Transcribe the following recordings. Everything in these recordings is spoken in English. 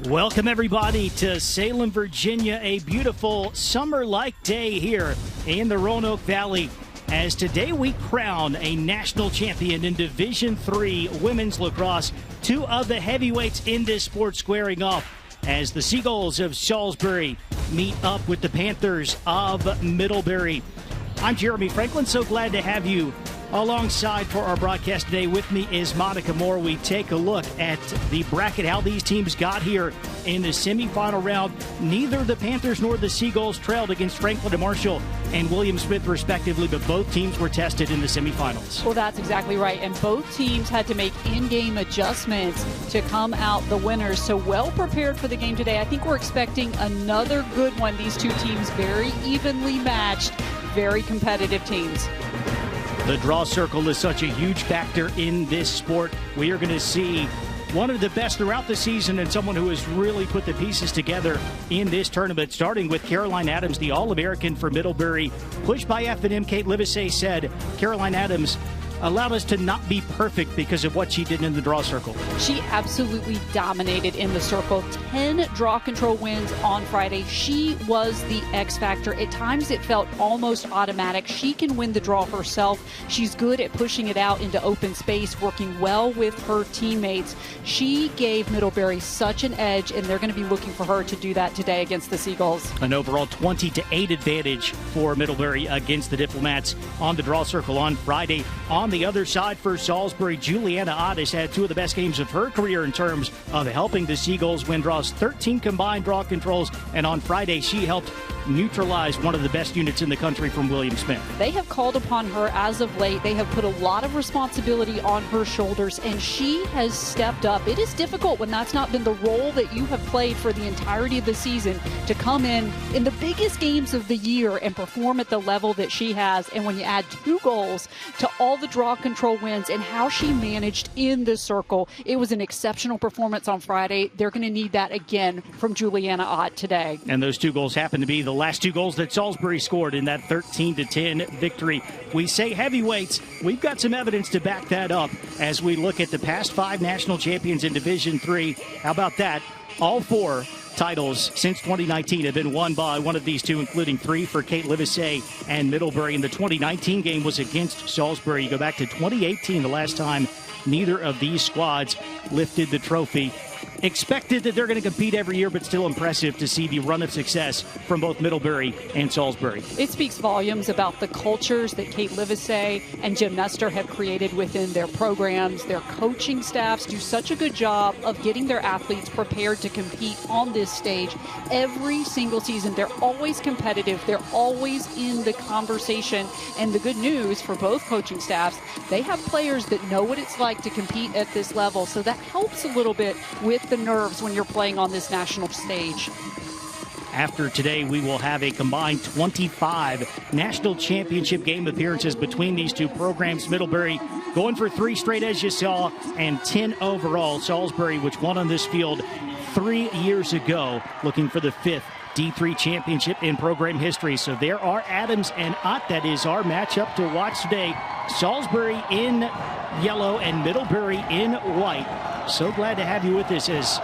Welcome everybody to Salem, Virginia, a beautiful summer-like day here in the Roanoke Valley, as today we crown a national champion in Division III women's lacrosse. Two of the heavyweights in this sport squaring off as the Seagulls of Salisbury meet up with the Panthers of Middlebury. I'm Jeremy Franklin, so glad to have you alongside for our broadcast today. With me is Monica Moore. We take a look at the bracket, how these teams got here in the semifinal round. Neither the Panthers nor the Seagulls trailed against Franklin and Marshall and William Smith respectively, but both teams were tested in the semifinals. Well, that's exactly right, and both teams had to make in-game adjustments to come out the winners, so well prepared for the game today. I think we're expecting another good one. These two teams very evenly matched, very competitive teams. The draw circle is such a huge factor in this sport. We are going to see one of the best throughout the season and someone who has really put the pieces together in this tournament, starting with Caroline Adams, the All-American for Middlebury. Pushed by F&M, Kate Livesay said Caroline Adams allowed us to not be perfect because of what she did in the draw circle. She absolutely dominated in the circle. 10 draw control wins on Friday. She was the X factor. At times it felt almost automatic. She can win the draw herself. She's good at pushing it out into open space, working well with her teammates. She gave Middlebury such an edge, and they're going to be looking for her to do that today against the Seagulls. An overall 20-8 advantage for Middlebury against the Diplomats on the draw circle on Friday. On the other side for Salisbury, Juliana Ott has had two of the best games of her career in terms of helping the Seagulls win draws. 13 combined draw controls, and on Friday she helped neutralize one of the best units in the country from William Smith. They have called upon her as of late. They have put a lot of responsibility on her shoulders, and she has stepped up. It is difficult when that's not been the role that you have played for the entirety of the season, to come in the biggest games of the year and perform at the level that she has. And when you add 2 goals to all the draw control wins and how she managed in the circle, it was an exceptional performance on Friday. They're going to need that again from Juliana Ott today. And those 2 goals happen to be the last 2 goals that Salisbury scored in that 13-10 victory. We say heavyweights. We've got some evidence to back that up as we look at the past 5 national champions in Division III. How about that? All 4 titles since 2019 have been won by one of these 2, including 3 for Kate Livesay and Middlebury. And the 2019 game was against Salisbury. You go back to 2018, the last time neither of these squads lifted the trophy. Expected that they're going to compete every year, but still impressive to see the run of success from both Middlebury and Salisbury. It speaks volumes about the cultures that Kate Livesay and Jim Nestor have created within their programs. Their coaching staffs do such a good job of getting their athletes prepared to compete on this stage every single season. They're always competitive. They're always in the conversation. And the good news for both coaching staffs, they have players that know what it's like to compete at this level. So that helps a little bit with the nerves when you're playing on this national stage. After today, we will have a combined 25 national championship game appearances between these 2 programs. Middlebury going for 3 straight, as you saw, and 10 overall. Salisbury, which won on this field 3 years ago, looking for the 5th D3 championship in program history. So there are Adams and Ott. That is our matchup to watch today. Salisbury in yellow and Middlebury in white. So glad to have you with us as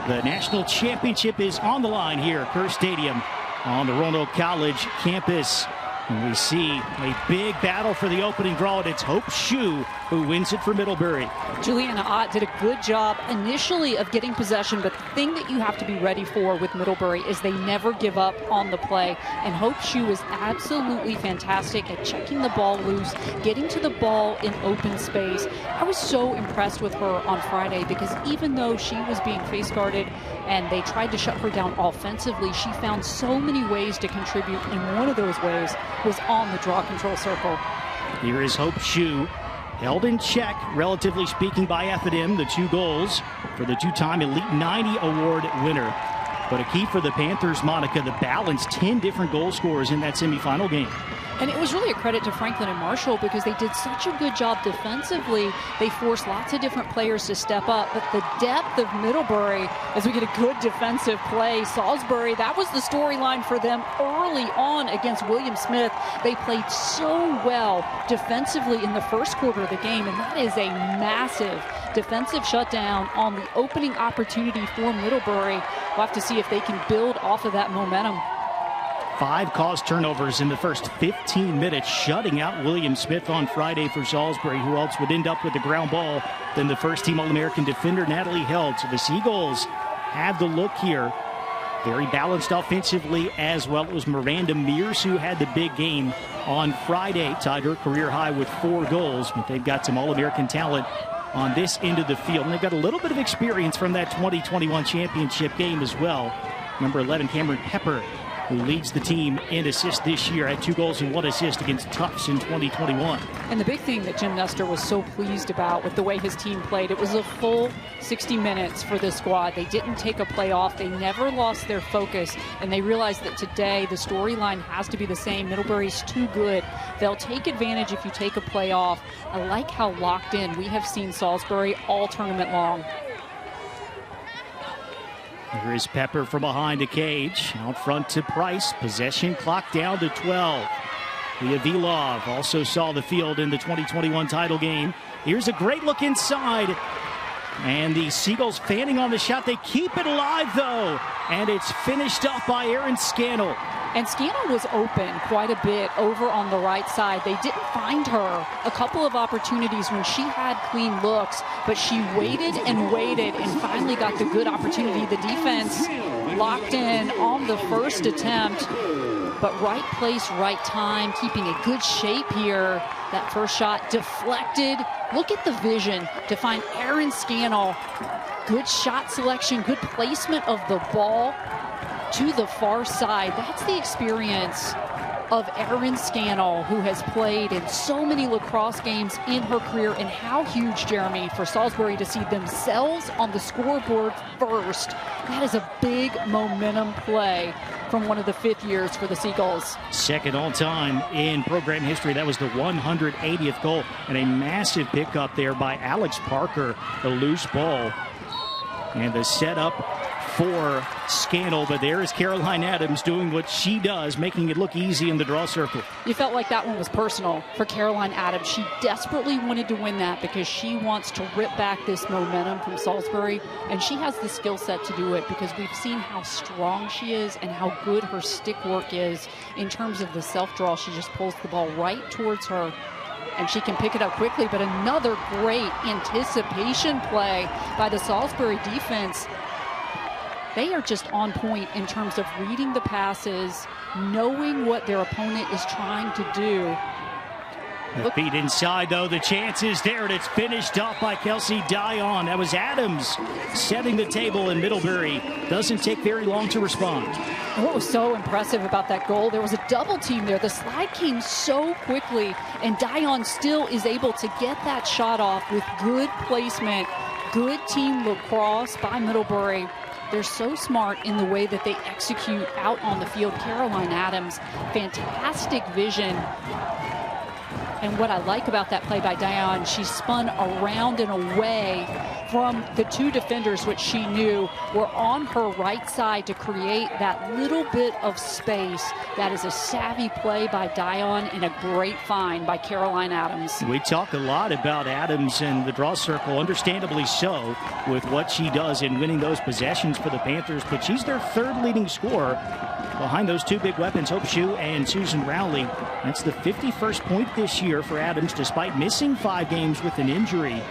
the national championship is on the line here at Kerr Stadium on the Roanoke College campus. And we see a big battle for the opening draw, and it's Hope Shue who wins it for Middlebury. Juliana Ott did a good job initially of getting possession, but the thing that you have to be ready for with Middlebury is they never give up on the play. And Hope Shue is absolutely fantastic at checking the ball loose, getting to the ball in open space. I was so impressed with her on Friday because even though she was being face guarded and they tried to shut her down offensively, she found so many ways to contribute, and one of those ways was on the draw control circle. Here is Hope Shue, held in check, relatively speaking, by F&M, the 2 goals for the 2-time Elite 90 award winner. But a key for the Panthers, Monica, the balance, 10 different goal scorers in that semifinal game. And it was really a credit to Franklin and Marshall because they did such a good job defensively. They forced lots of different players to step up, but the depth of Middlebury, as we get a good defensive play, Salisbury, that was the storyline for them early on against William Smith. They played so well defensively in the first quarter of the game, and that is a massive defensive shutdown on the opening opportunity for Middlebury. We'll have to see if they can build off of that momentum. 5 caused turnovers in the first 15 minutes, shutting out William Smith on Friday for Salisbury, who else would end up with the ground ball than the first-team All-American defender, Natalie Held. So the Seagulls have the look here. Very balanced offensively as well. It was Miranda Mears who had the big game on Friday, tied her career high with 4 goals, but they've got some All-American talent on this end of the field. And they've got a little bit of experience from that 2021 championship game as well. Number 11, Cameron Pepper, who leads the team in assists this year, had 2 goals and 1 assist against Tufts in 2021. And the big thing that Jim Nestor was so pleased about with the way his team played, it was a full 60 minutes for this squad. They didn't take a play off. They never lost their focus, and they realized that today the storyline has to be the same. Middlebury's too good. They'll take advantage if you take a play off. I like how locked in we have seen Salisbury all tournament long. Here is Pepper from behind the cage. Out front to Price. Possession clock down to 12. Leah Vilov also saw the field in the 2021 title game. Here's a great look inside. And the Seagulls fanning on the shot. They keep it alive, though. And it's finished up by Erin Scannell. And Scannell was open quite a bit over on the right side. They didn't find her a couple of opportunities when she had clean looks, but she waited and waited and finally got the good opportunity. The defense locked in on the first attempt, but right place, right time, keeping a good shape here. That first shot deflected. Look at the vision to find Erin Scannell. Good shot selection, good placement of the ball to the far side. That's the experience of Erin Scannell, who has played in so many lacrosse games in her career, and how huge, Jeremy, for Salisbury to see themselves on the scoreboard first. That is a big momentum play from one of the 5th years for the Seagulls. Second all time in program history. That was the 180th goal, and a massive pickup there by Alex Parker, the loose ball. And the setup for Scannell, but there is Caroline Adams doing what she does, making it look easy in the draw circle. You felt like that one was personal for Caroline Adams. She desperately wanted to win that because she wants to rip back this momentum from Salisbury, and she has the skill set to do it because we've seen how strong she is and how good her stick work is in terms of the self-draw. She just pulls the ball right towards her, and she can pick it up quickly. But another great anticipation play by the Salisbury defense. They are just on point in terms of reading the passes, knowing what their opponent is trying to do. The feet inside, though. The chance is there, and it's finished off by Kelsey Dion. That was Adams setting the table, and Middlebury doesn't take very long to respond. And what was so impressive about that goal, there was a double team there. The slide came so quickly, and Dion still is able to get that shot off with good placement, good team lacrosse by Middlebury. They're so smart in the way that they execute out on the field. Caroline Adams, fantastic vision. And what I like about that play by Dion, she spun around and away from the 2 defenders, which she knew were on her right side, to create that little bit of space. That is a savvy play by Dion and a great find by Caroline Adams. We talk a lot about Adams and the draw circle, understandably so, with what she does in winning those possessions for the Panthers, but she's their 3rd leading scorer behind those 2 big weapons, Hope Shue and Susan Rowley. That's the 51st point this year for Adams, despite missing 5 games with an injury.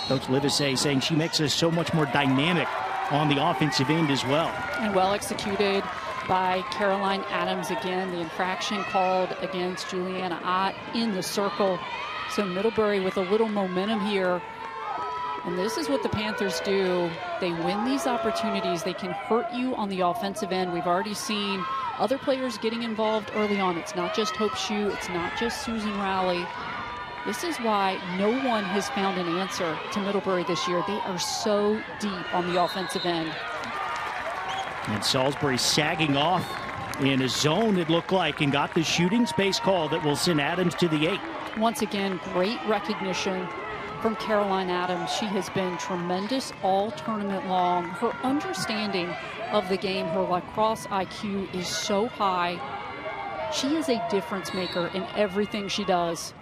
Coach Livesey saying she makes us so much more dynamic on the offensive end as well. And well executed by Caroline Adams again. The infraction called against Juliana Ott in the circle. So Middlebury with a little momentum here. And this is what the Panthers do. They win these opportunities. They can hurt you on the offensive end. We've already seen other players getting involved early on. It's not just Hope Shue. It's not just Susan Rowley. This is why no one has found an answer to Middlebury this year. They are so deep on the offensive end. And Salisbury sagging off in a zone, it looked like, and got the shooting space call that will send Adams to the 8. Once again, great recognition from Caroline Adams. She has been tremendous all tournament long. Her understanding of the game, her lacrosse IQ is so high. She is a difference maker in everything she does.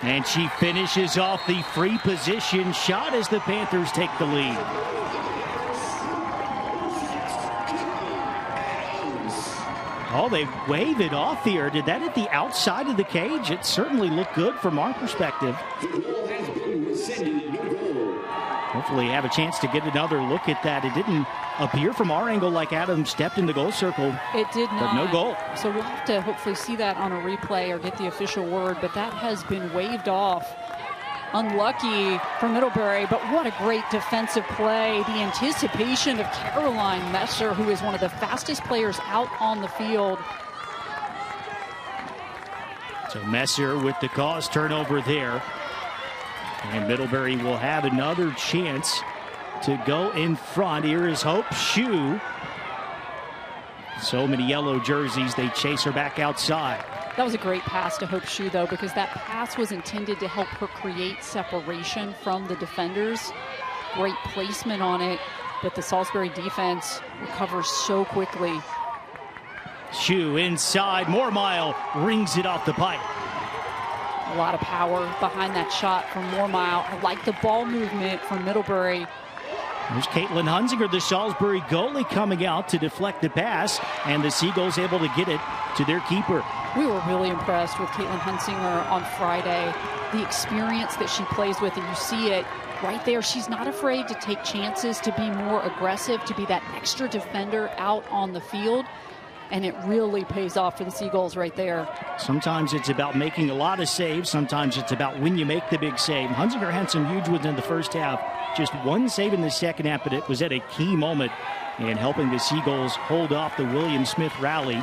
And she finishes off the free position shot as the Panthers take the lead. Oh, they wave it off here. Did that hit the outside of the cage? It certainly looked good from our perspective. Hopefully have a chance to get another look at that. It didn't appear from our angle like Adams stepped in the goal circle. It did not. But no goal. So we'll have to hopefully see that on a replay or get the official word, but that has been waved off. Unlucky for Middlebury, but what a great defensive play. The anticipation of Caroline Messer, who is one of the fastest players out on the field. So Messer with the cause turnover there. And Middlebury will have another chance to go in front. Here is Hope Shue. So many yellow jerseys, they chase her back outside. That was a great pass to Hope Shue, though, because that pass was intended to help her create separation from the defenders. Great placement on it, but the Salisbury defense recovers so quickly. Shue inside, Mormile rings it off the pipe. A lot of power behind that shot from Mormile. I like the ball movement from Middlebury. There's Caitlin Hunzinger, the Salisbury goalie, coming out to deflect the pass, and the Seagulls able to get it to their keeper. We were really impressed with Caitlin Hunzinger on Friday. The experience that she plays with, and you see it right there. She's not afraid to take chances, to be more aggressive, to be that extra defender out on the field. And it really pays off for the Seagulls right there. Sometimes it's about making a lot of saves. Sometimes it's about when you make the big save. Hunzinger had some huge ones in the first half. Just one save in the second half, but it was at a key moment in helping the Seagulls hold off the William Smith rally.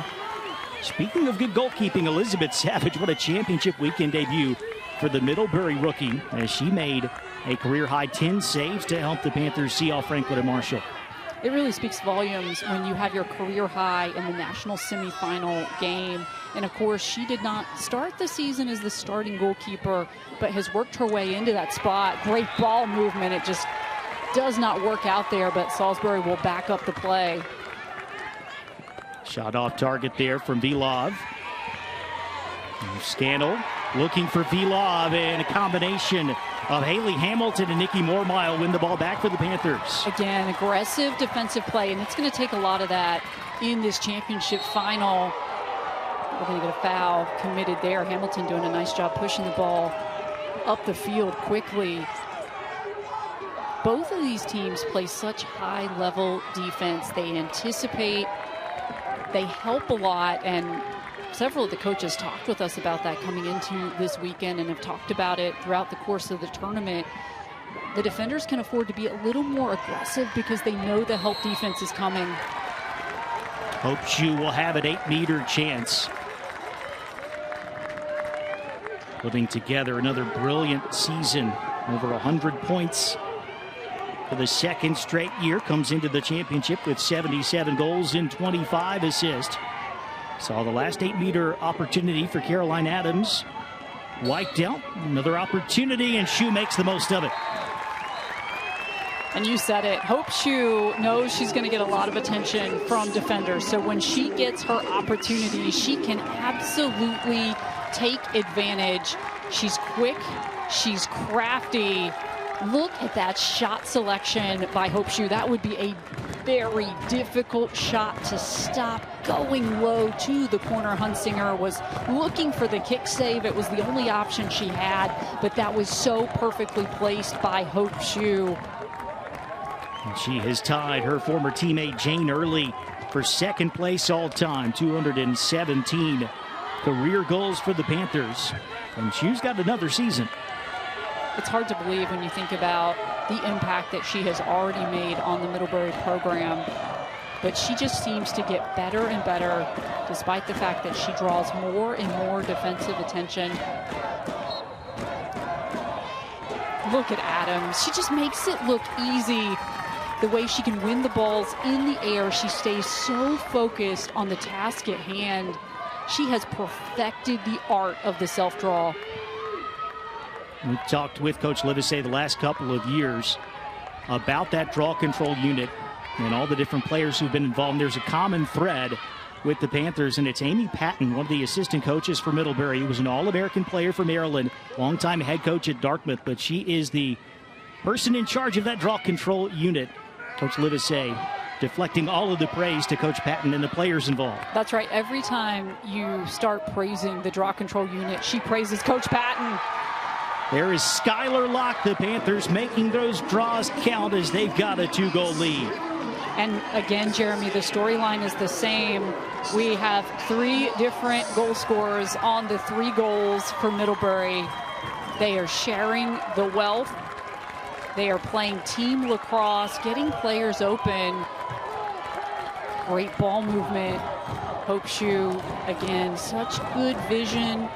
Speaking of good goalkeeping, Elizabeth Savage, what a championship weekend debut for the Middlebury rookie, as she made a career-high 10 saves to help the Panthers see off Franklin and Marshall. It really speaks volumes when you have your career high in the national semifinal game. And of course, she did not start the season as the starting goalkeeper, but has worked her way into that spot. Great ball movement. It just does not work out there, but Salisbury will back up the play. Shot off target there from Vilov. Scannell looking for Vilov, and a combination of Haley Hamilton and Nikki Mormile win the ball back for the Panthers. Again, aggressive defensive play, and it's going to take a lot of that in this championship final. We're going to get a foul committed there. Hamilton doing a nice job pushing the ball up the field quickly. Both of these teams play such high-level defense. They anticipate, they help a lot, and several of the coaches talked with us about that coming into this weekend and have talked about it throughout the course of the tournament. The defenders can afford to be a little more aggressive because they know the help defense is coming. Hope Shue will have an 8-meter chance. Putting together another brilliant season, over 100 points for the second straight year. Comes into the championship with 77 goals and 25 assists. Saw the last 8-meter opportunity for Caroline Adams wiped out. Another opportunity, and Shue makes the most of it. And you said it. Hope Shue knows she's going to get a lot of attention from defenders. So when she gets her opportunity, she can absolutely take advantage. She's quick. She's crafty. Look at that shot selection by Hope Shue. That would be a very difficult shot to stop. Going low to the corner. Hunzinger was looking for the kick save. It was the only option she had, but that was so perfectly placed by Hope Shue. And she has tied her former teammate Jane Early for second place all time. 217 career goals for the Panthers. And Shue's got another season. It's hard to believe when you think about the impact that she has already made on the Middlebury program. But she just seems to get better and better, despite the fact that she draws more and more defensive attention. Look at Adams. She just makes it look easy. the way she can win the balls in the air. She stays so focused on the task at hand. She has perfected the art of the self-draw. We talked with Coach Livesey the last couple of years about that draw control unit and all the different players who've been involved. And there's a common thread with the Panthers, and it's Amy Patton, one of the assistant coaches for Middlebury, who was an All-American player for Maryland, longtime head coach at Dartmouth, but she is the person in charge of that draw control unit. Coach Livesey deflecting all of the praise to Coach Patton and the players involved. That's right. Every time you start praising the draw control unit, she praises Coach Patton. There is Skylar Locke, the Panthers making those draws count as they've got a 2-goal lead. And again, Jeremy, the storyline is the same. We have 3 different goal scorers on the 3 goals for Middlebury. They are sharing the wealth. They are playing team lacrosse, getting players open. Great ball movement. Hope Shoe, again, such good vision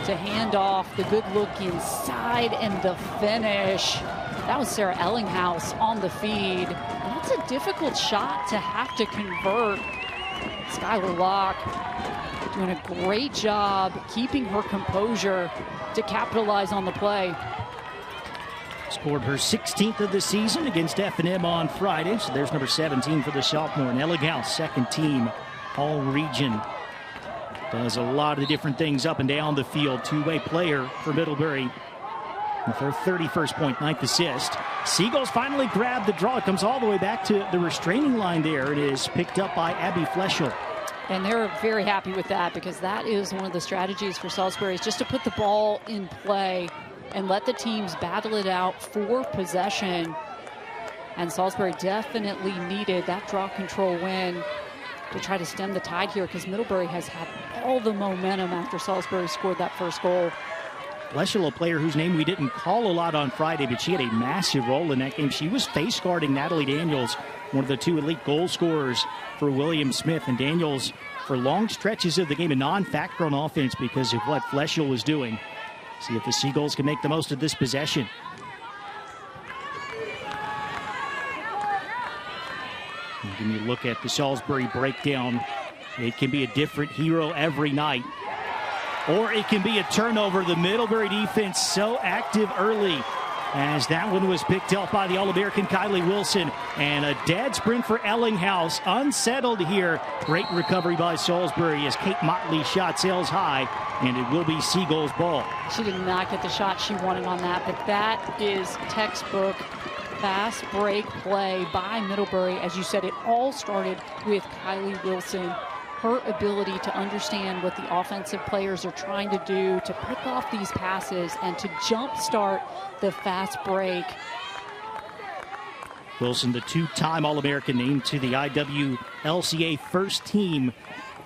to hand off, the good look inside, and the finish. That was Sarah Ellinghaus on the feed. And that's a difficult shot to have to convert. Skylar Locke doing a great job keeping her composure to capitalize on the play. Scored her 16th of the season against F&M on Friday. So there's number 17 for the sophomore. And Ellinghaus, second team all-region. Does a lot of different things up and down the field. Two-way player for Middlebury with her 31st point, 9th assist. Seagulls finally grab the draw. It comes all the way back to the restraining line there. It is picked up by Abby Fleschel. And they're very happy with that, because that is one of the strategies for Salisbury, is just to put the ball in play and let the teams battle it out for possession. And Salisbury definitely needed that draw control win to try to stem the tide here, because Middlebury has had all the momentum after Salisbury scored that first goal. Fleschel, a player whose name we didn't call a lot on Friday, but she had a massive role in that game. She was face guarding Natalie Daniels, one of the 2 elite goal scorers for William Smith. And Daniels, for long stretches of the game, a non-factor on offense because of what Fleschel was doing. See if the Seagulls can make the most of this possession. When you look at the Salisbury breakdown, it can be a different hero every night, or it can be a turnover. The Middlebury defense so active early, as that one was picked up by the All-American Kylie Wilson, and a dead sprint for Ellinghaus. Unsettled here. Great recovery by Salisbury as Kate Motley's shot sails high, and it will be Seagulls' ball. She did not get the shot she wanted on that, but that is textbook fast break play by Middlebury. As you said, it all started with Kylie Wilson. Her ability to understand what the offensive players are trying to do, to pick off these passes, and to jumpstart the fast break. Wilson, the 2-time All-American, named to the IWLCA first team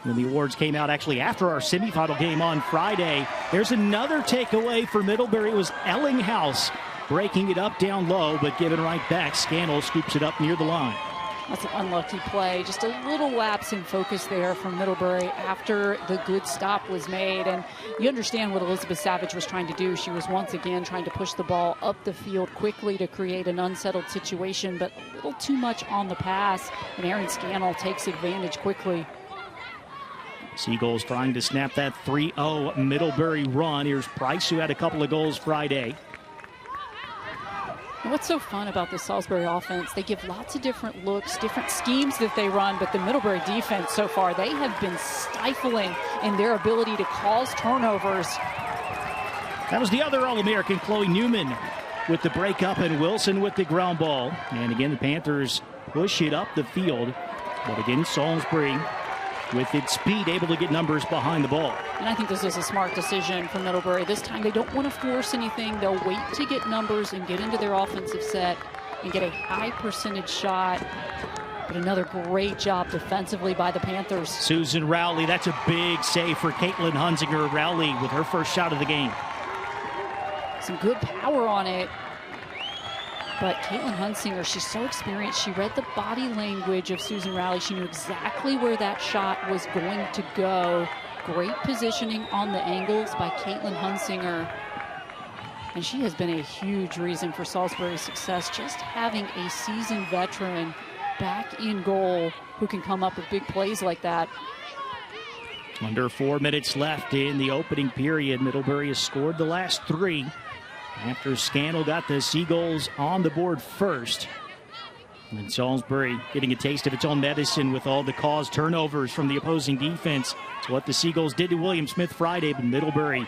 when the awards came out actually after our semifinal game on Friday. There's another takeaway for Middlebury. It was Ellinghaus breaking it up down low, but giving right back. Scannell scoops it up near the line. That's an unlucky play. Just a little lapse in focus there from Middlebury after the good stop was made. And you understand what Elizabeth Savage was trying to do. She was once again trying to push the ball up the field quickly to create an unsettled situation, but a little too much on the pass. And Erin Scannell takes advantage quickly. Seagulls trying to snap that 3-0 Middlebury run. Here's Price, who had a couple of goals Friday. What's so fun about the Salisbury offense, they give lots of different looks, different schemes that they run, but the Middlebury defense so far, they have been stifling in their ability to cause turnovers. That was the other All-American, Chloe Newman, with the breakup, and Wilson with the ground ball. And again, the Panthers push it up the field. But again, Salisbury, with its speed, able to get numbers behind the ball. And I think this is a smart decision for Middlebury. This time they don't want to force anything. They'll wait to get numbers and get into their offensive set and get a high percentage shot. But another great job defensively by the Panthers. Susan Rowley, that's a big save for Caitlin Hunsinger. Rowley with her first shot of the game. Some good power on it. But Caitlin Hunsinger, she's so experienced. She read the body language of Susan Rowley. She knew exactly where that shot was going to go. Great positioning on the angles by Caitlin Hunsinger. And she has been a huge reason for Salisbury's success, just having a seasoned veteran back in goal who can come up with big plays like that. Under 4 minutes left in the opening period. Middlebury has scored the last 3 after Scannell got the Seagulls on the board first. And Salisbury getting a taste of its own medicine with all the caused turnovers from the opposing defense. It's what the Seagulls did to William Smith Friday, but Middlebury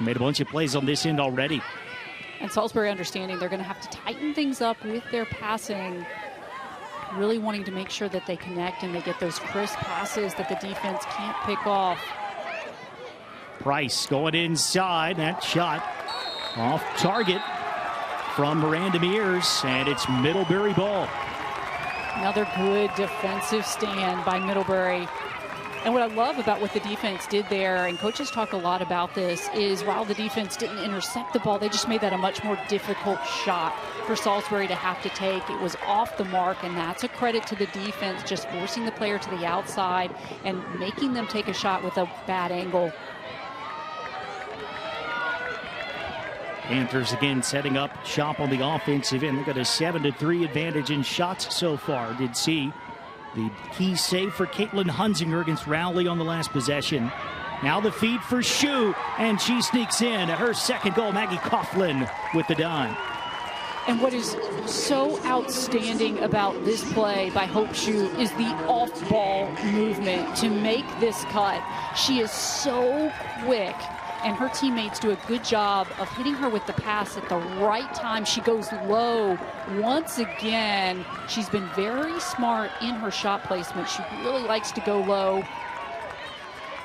made a bunch of plays on this end already. And Salisbury understanding they're going to have to tighten things up with their passing, really wanting to make sure that they connect and they get those crisp passes that the defense can't pick off. Price going inside. That shot off target from Miranda Mears, and it's Middlebury ball. Another good defensive stand by Middlebury. And what I love about what the defense did there, and coaches talk a lot about this, is while the defense didn't intercept the ball, they just made that a much more difficult shot for Salisbury to have to take. It was off the mark, and that's a credit to the defense, just forcing the player to the outside and making them take a shot with a bad angle. Panthers again setting up shop on the offensive end. They've got a 7-3 advantage in shots so far. Did see the key save for Caitlin Hunzinger against Rowley on the last possession. Now the feed for Shue, and she sneaks in. Her second goal, Maggie Coughlin with the dime. And what is so outstanding about this play by Hope Shue is the off-ball movement to make this cut. She is so quick, and her teammates do a good job of hitting her with the pass at the right time. She goes low. Once again, she's been very smart in her shot placement. She really likes to go low.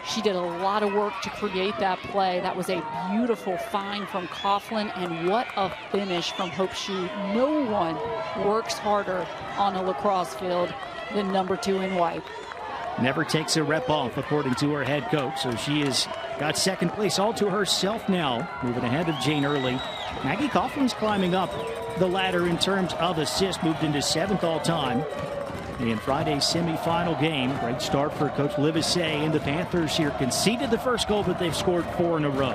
She did a lot of work to create that play. That was a beautiful find from Coughlin, and what a finish from Hope Shue. No one works harder on a lacrosse field than number 2 in white. Never takes a rep off, according to her head coach. So she has got second place all to herself now, moving ahead of Jane Early. Maggie Coughlin's climbing up the ladder in terms of assists, moved into 7th all-time. In Friday's semifinal game, great start for Coach Livesey, and the Panthers here conceded the first goal, but they've scored 4 in a row.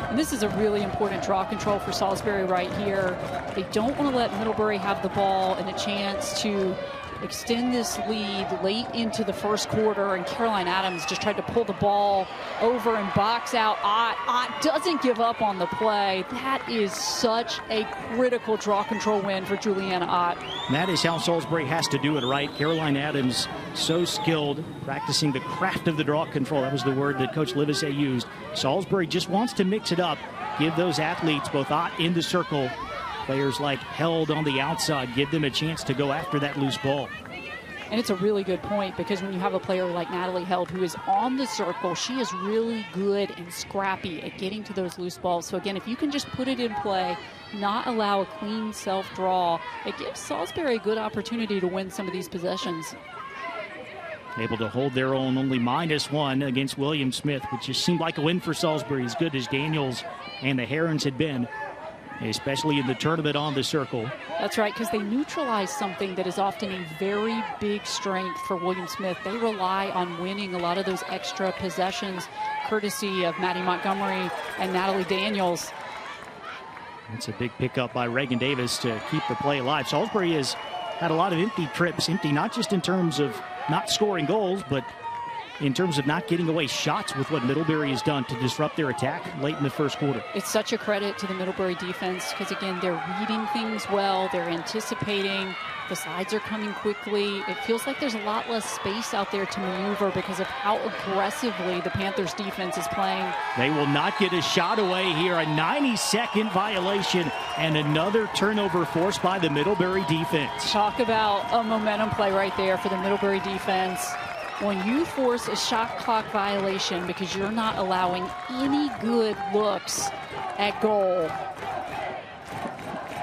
And this is a really important draw control for Salisbury right here. They don't want to let Middlebury have the ball and a chance to extend this lead late into the first quarter, and Caroline Adams just tried to pull the ball over and box out. Ott doesn't give up on the play. That is such a critical draw control win for Juliana Ott. That is how Salisbury has to do it, right? Caroline Adams, so skilled, practicing the craft of the draw control. That was the word that Coach Livesey used. Salisbury just wants to mix it up, give those athletes, both Ott in the circle, players like Held on the outside, give them a chance to go after that loose ball. And it's a really good point, because when you have a player like Natalie Held who is on the circle, she is really good and scrappy at getting to those loose balls. So again, if you can just put it in play, not allow a clean self-draw, it gives Salisbury a good opportunity to win some of these possessions. Able to hold their own, only -1 against William Smith, which just seemed like a win for Salisbury, as good as Daniels and the Herons had been, especially in the tournament on the circle. That's right, because they neutralize something that is often a very big strength for William Smith. They rely on winning a lot of those extra possessions, courtesy of Maddie Montgomery and Natalie Daniels. It's a big pickup by Reagan Davis to keep the play alive. Salisbury has had a lot of empty trips, empty not just in terms of not scoring goals, but in terms of not getting away shots with what Middlebury has done to disrupt their attack late in the first quarter. It's such a credit to the Middlebury defense, because again, they're reading things well, they're anticipating, the sides are coming quickly. It feels like there's a lot less space out there to maneuver because of how aggressively the Panthers defense is playing. They will not get a shot away here. A 90-second violation and another turnover forced by the Middlebury defense. Talk about a momentum play right there for the Middlebury defense. When you force a shot clock violation because you're not allowing any good looks at goal,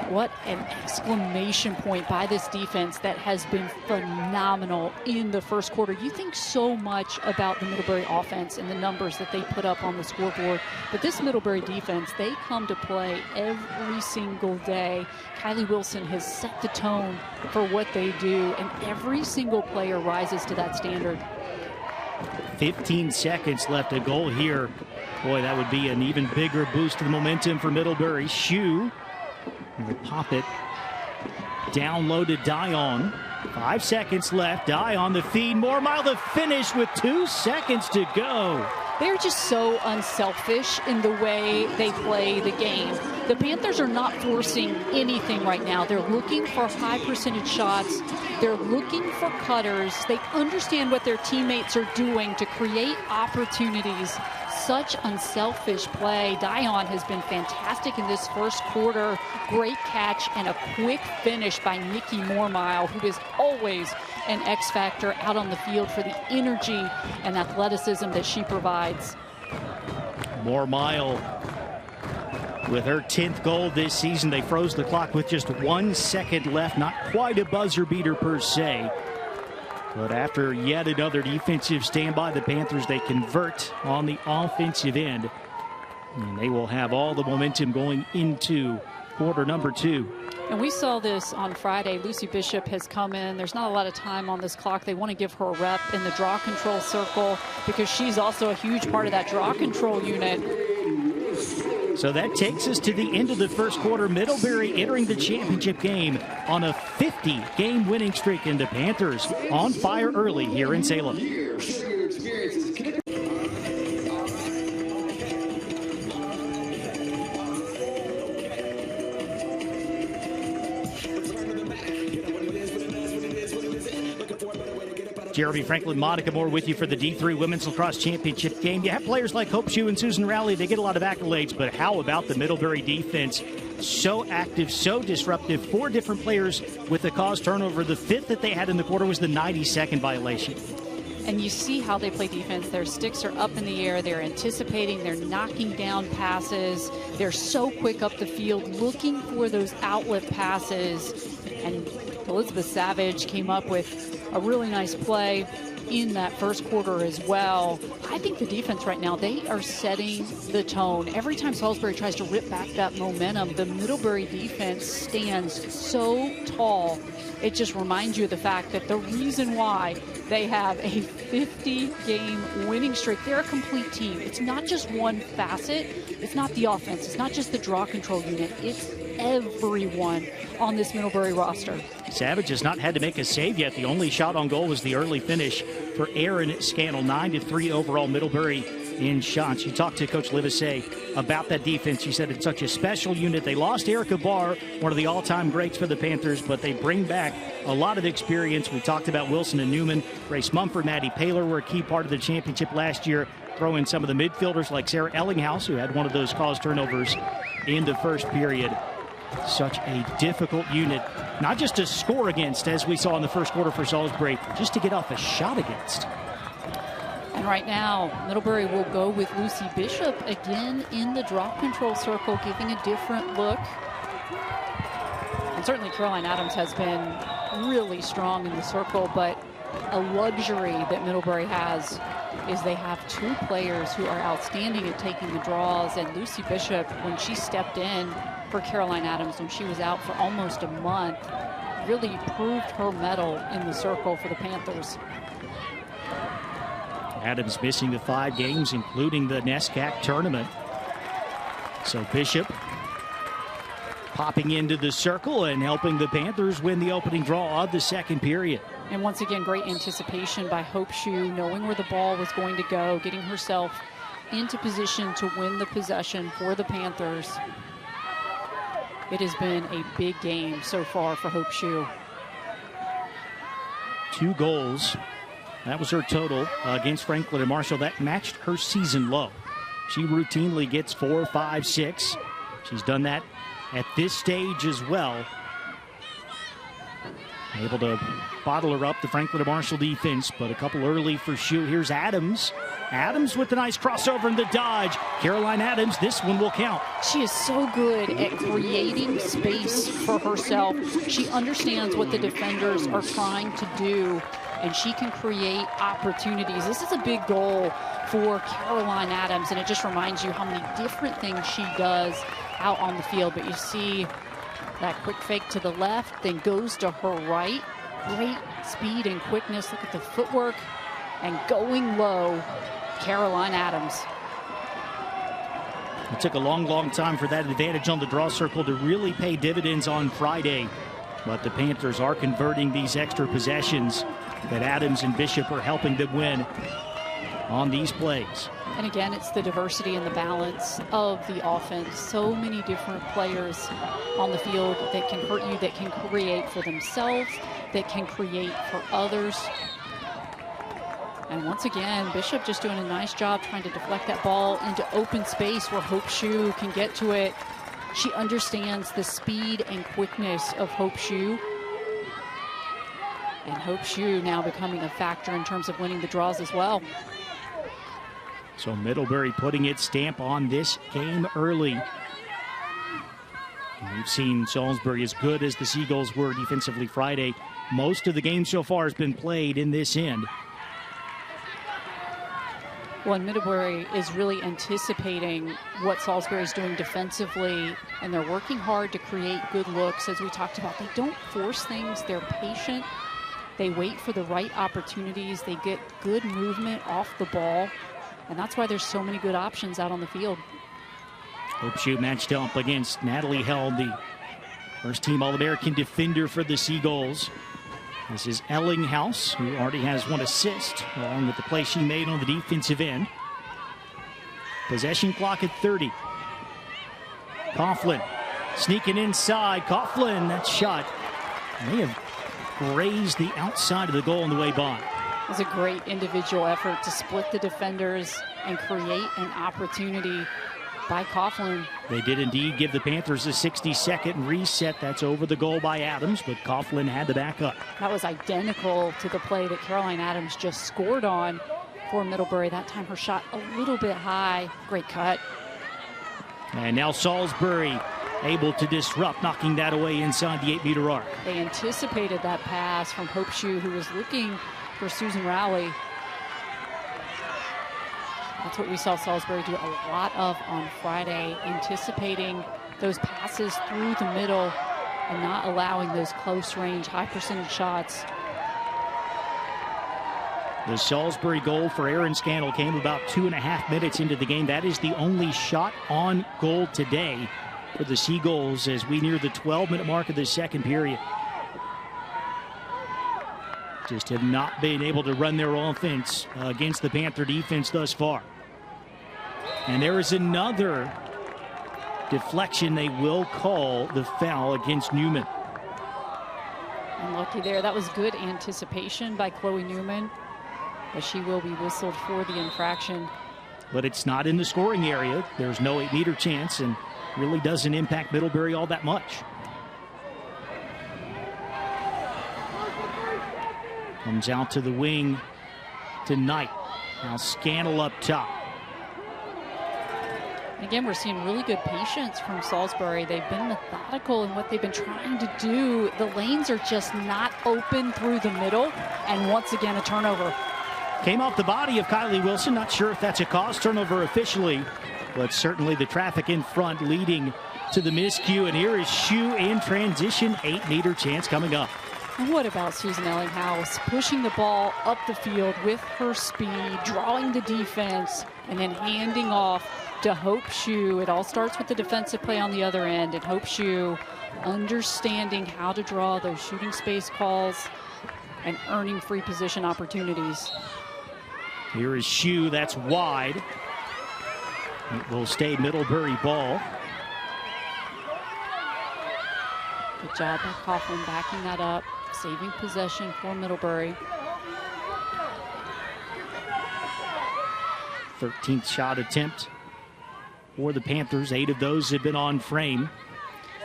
what an exclamation point by this defense that has been phenomenal in the first quarter. You think so much about the Middlebury offense and the numbers that they put up on the scoreboard, but this Middlebury defense, they come to play every single day. Kylie Wilson has set the tone for what they do, and every single player rises to that standard. 15 seconds left. A goal here Boy, that would be an even bigger boost to the momentum for Middlebury. Shue will pop it down low to Dion. 5 seconds left. Dion the feed. Mormile the finish with 2 seconds to go. They're just so unselfish in the way they play the game. The Panthers are not forcing anything right now. They're looking for high percentage shots. They're looking for cutters. They understand what their teammates are doing to create opportunities. Such unselfish play. Dion has been fantastic in this first quarter. Great catch and a quick finish by Nikki Mormile, who is always an X factor out on the field for the energy and athleticism that she provides. Mormile with her 10th goal this season. They froze the clock with just 1 second left. Not quite a buzzer beater per se. But after yet another defensive standby, the Panthers, they convert on the offensive end. And they will have all the momentum going into quarter number 2. And we saw this on Friday. Lucy Bishop has come in. There's not a lot of time on this clock. They want to give her a rep in the draw control circle because she's also a huge part of that draw control unit. So that takes us to the end of the first quarter. Middlebury entering the championship game on a 50-game winning streak, and the Panthers on fire early here in Salem. Jeremy Franklin, Monica Moore with you for the D3 Women's Lacrosse Championship game. You have players like Hope Shue and Susan Rowley. They get a lot of accolades, but how about the Middlebury defense? So active, so disruptive. 4 different players with the caused turnover. The 5th that they had in the quarter was the 92nd violation. And you see how they play defense. Their sticks are up in the air. They're anticipating. They're knocking down passes. They're so quick up the field, looking for those outlet passes. And Elizabeth Savage came up with a really nice play in that first quarter as well. I think the defense right now, they are setting the tone. Every time Salisbury tries to rip back that momentum, the Middlebury defense stands so tall. It just reminds you of the fact that the reason why they have a 50-game winning streak, they're a complete team. It's not just one facet. It's not the offense. It's not just the draw control unit. It's everyone on this Middlebury roster. Savage has not had to make a save yet. The only shot on goal was the early finish for Aaron Scannell. 9-3 overall Middlebury in shots. You talked to Coach Livesey about that defense. She said it's such a special unit. They lost Erica Barr, one of the all-time greats for the Panthers, but they bring back a lot of experience. We talked about Wilson and Newman. Grace Mumford, Maddie Paler were a key part of the championship last year. Throw in some of the midfielders like Sarah Ellinghaus, who had one of those caused turnovers in the first period. Such a difficult unit, not just to score against, as we saw in the first quarter for Salisbury, just to get off a shot against. And right now, Middlebury will go with Lucy Bishop again in the drop control circle, giving a different look. And certainly Caroline Adams has been really strong in the circle, but a luxury that Middlebury has is they have 2 players who are outstanding at taking the draws. And Lucy Bishop, when she stepped in for Caroline Adams when she was out for almost a month, really proved her mettle in the circle for the Panthers. Adams missing the 5 games, including the NESCAC tournament. So Bishop popping into the circle and helping the Panthers win the opening draw of the second period. And once again, great anticipation by Hope Shue, knowing where the ball was going to go, getting herself into position to win the possession for the Panthers. It has been a big game so far for Hope Shue. 2 goals. That was her total against Franklin and Marshall. That matched her season low. She routinely gets 4, 5, 6. She's done that at this stage as well. Able to bottle her up, the Franklin and Marshall defense, but a couple early for Shue. Here's Adams. Adams with a nice crossover and the dodge. Caroline Adams, this one will count. She is so good at creating space for herself. She understands what the defenders are trying to do, and she can create opportunities. This is a big goal for Caroline Adams, and it just reminds you how many different things she does out on the field. But you see that quick fake to the left, then goes to her right. Great speed and quickness. Look at the footwork and going low, Caroline Adams. It took a long time for that advantage on the draw circle to really pay dividends on Friday. But the Panthers are converting these extra possessions that Adams and Bishop are helping them win on these plays. And again, it's the diversity and the balance of the offense. So many different players on the field that can hurt you, that can create for themselves, that can create for others. And once again, Bishop just doing a nice job trying to deflect that ball into open space where Hope Shue can get to it. She understands the speed and quickness of Hope Shue. And Hope Shue now becoming a factor in terms of winning the draws as well. So Middlebury putting its stamp on this game early. We've seen Salisbury as good as the Seagulls were defensively Friday. Most of the game so far has been played in this end. Well, and Middlebury is really anticipating what Salisbury is doing defensively, and they're working hard to create good looks. As we talked about, they don't force things. They're patient. They wait for the right opportunities. They get good movement off the ball, and that's why there's so many good options out on the field. Hope Shue matched up against Natalie Held, the first-team All-American defender for the Seagulls. This is Ellinghaus, who already has 1 assist, along with the play she made on the defensive end. Possession clock at 30. Coughlin sneaking inside. Coughlin, that shot may have grazed the outside of the goal on the way by. It was a great individual effort to split the defenders and create an opportunity by Coughlin. They did indeed give the Panthers a 60-second reset. That's over the goal by Adams, but Coughlin had the backup. That was identical to the play that Caroline Adams just scored on for Middlebury. That time her shot a little bit high. Great cut. And now Salisbury able to disrupt, knocking that away inside the 8-meter arc. They anticipated that pass from Hope Shue, who was looking for Susan Rowley. That's what we saw Salisbury do a lot of on Friday, anticipating those passes through the middle and not allowing those close-range, high-percentage shots. The Salisbury goal for Erin Scannell came about 2.5 minutes into the game. That is the only shot on goal today for the Seagulls as we near the 12-minute mark of the second period. Just have not been able to run their offense against the Panther defense thus far. And there is another deflection. They will call the foul against Newman. Unlucky there. That was good anticipation by Chloe Newman, but she will be whistled for the infraction. But it's not in the scoring area. There's no 8-meter chance and really doesn't impact Middlebury all that much. Comes out to the wing tonight. Now Scannell up top. Again, we're seeing really good patience from Salisbury. They've been methodical in what they've been trying to do. The lanes are just not open through the middle. And once again, a turnover. Came off the body of Kylie Wilson. Not sure if that's a cause turnover officially, but certainly the traffic in front leading to the miscue. And here is Shue in transition. 8-meter chance coming up. And what about Susan Ellinghaus pushing the ball up the field with her speed, drawing the defense, and then handing off to Hope Shue. It all starts with the defensive play on the other end, and Hope Shue understanding how to draw those shooting space calls and earning free position opportunities. Here is Shue, that's wide. It will stay Middlebury ball. Good job by Coughlin backing that up, saving possession for Middlebury. 13th shot attempt for the Panthers. 8 of those have been on frame.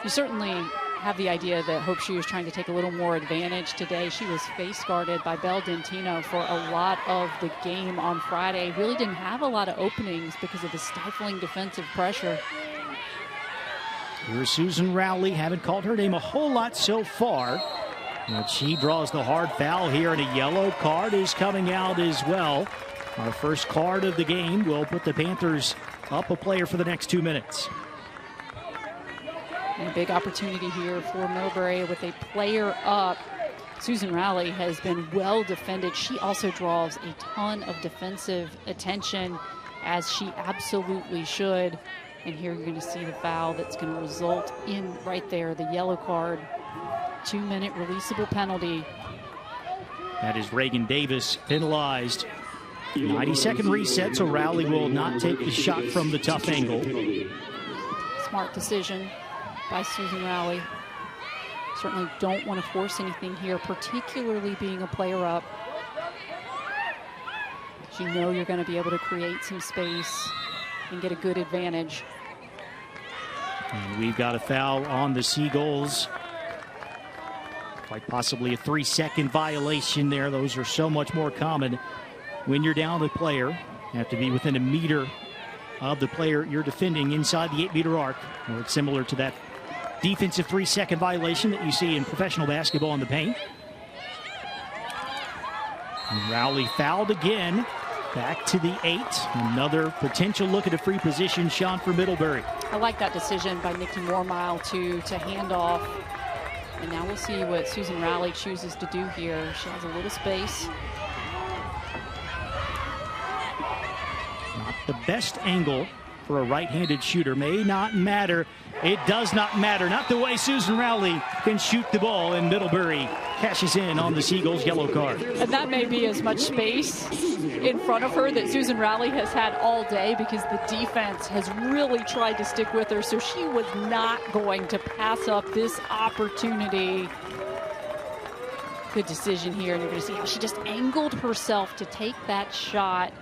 You certainly have the idea that Hope Shue is trying to take a little more advantage today. She was face guarded by Belle Dentino for a lot of the game on Friday. Really didn't have a lot of openings because of the stifling defensive pressure. Here's Susan Rowley. Haven't called her name a whole lot so far, but she draws the hard foul here, and a yellow card is coming out as well. Our first card of the game will put the Panthers up a player for the next 2 minutes. And a big opportunity here for Middlebury with a player up. Susan Rowley has been well defended. She also draws a ton of defensive attention, as she absolutely should. And here you're going to see the foul that's going to result in, right there, the yellow card. 2-minute releasable penalty. That is Reagan Davis penalized. 90-second reset, so Rowley will not take the shot from the tough angle. Smart decision by Susan Rowley. Certainly don't want to force anything here, particularly being a player up. You know you're going to be able to create some space and get a good advantage. And we've got a foul on the Seagulls. Quite possibly a 3-second violation there. Those are so much more common when you're down the player. You have to be within a meter of the player you're defending inside the 8-meter arc. Or it's similar to that defensive 3-second violation that you see in professional basketball in the paint. And Rowley fouled again. Back to the 8. Another potential look at a free position shot for Middlebury. I like that decision by Nikki Mormile to hand off. And now we'll see what Susan Rowley chooses to do here. She has a little space. Not the best angle for a right-handed shooter. May not matter. It does not matter. Not the way Susan Rowley can shoot the ball, and Middlebury cashes in on the Seagulls' yellow card. And that may be as much space in front of her that Susan Rowley has had all day, because the defense has really tried to stick with her, so she was not going to pass up this opportunity. Good decision here, and you're going to see how she just angled herself to take that shot